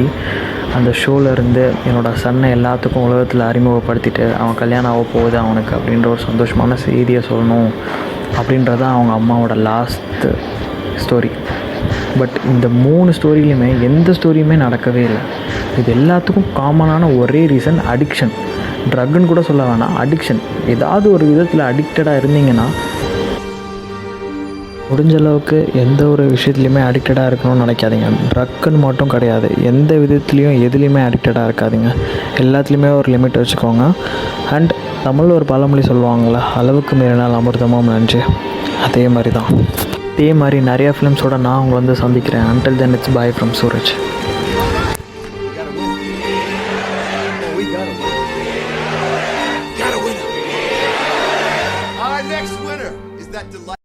அந்த ஷோவிலேருந்து என்னோடய சன்னை எல்லாத்துக்கும் உலகத்தில் அறிமுகப்படுத்திட்டு அவன் கல்யாணம் ஆக போகுது அவனுக்கு அப்படின்ற ஒரு சந்தோஷமான செய்தியை சொல்லணும் அப்படின்றது அவங்க அம்மாவோட லாஸ்ட்டு ஸ்டோரி. பட் இந்த 3 ஸ்டோரியிலையுமே எந்த ஸ்டோரியுமே நடக்கவே இல்லை. இது எல்லாத்துக்கும் காமனான ஒரே ரீசன் அடிக்ஷன். ட்ரக்குன்னு கூட சொல்ல வேணாம், அடிக்ஷன். ஏதாவது ஒரு விதத்தில் அடிக்டடாக இருந்தீங்கன்னா, முடிஞ்ச அளவுக்கு எந்த ஒரு விஷயத்துலையுமே அடிக்டடாக இருக்கணும்னு நினைக்காதீங்க. ட்ரக்குன்னு மட்டும் கிடையாது, எந்த விதத்துலேயும் எதுலேயுமே அடிக்டடாக இருக்காதீங்க. எல்லாத்துலேயுமே ஒரு லிமிட் வச்சுக்கோங்க. அண்ட் தமிழில் ஒரு பழமொழி சொல்லுவாங்கள்ல, அளவுக்கு மீறினால் அமிர்தமும் நஞ்சு. அதே மாதிரி நிறைய ஃபிலிம்ஸோட நான் உங்களை வந்து சந்திக்கிறேன். Until then, it's bye from Suraj. Our next winner is that delightful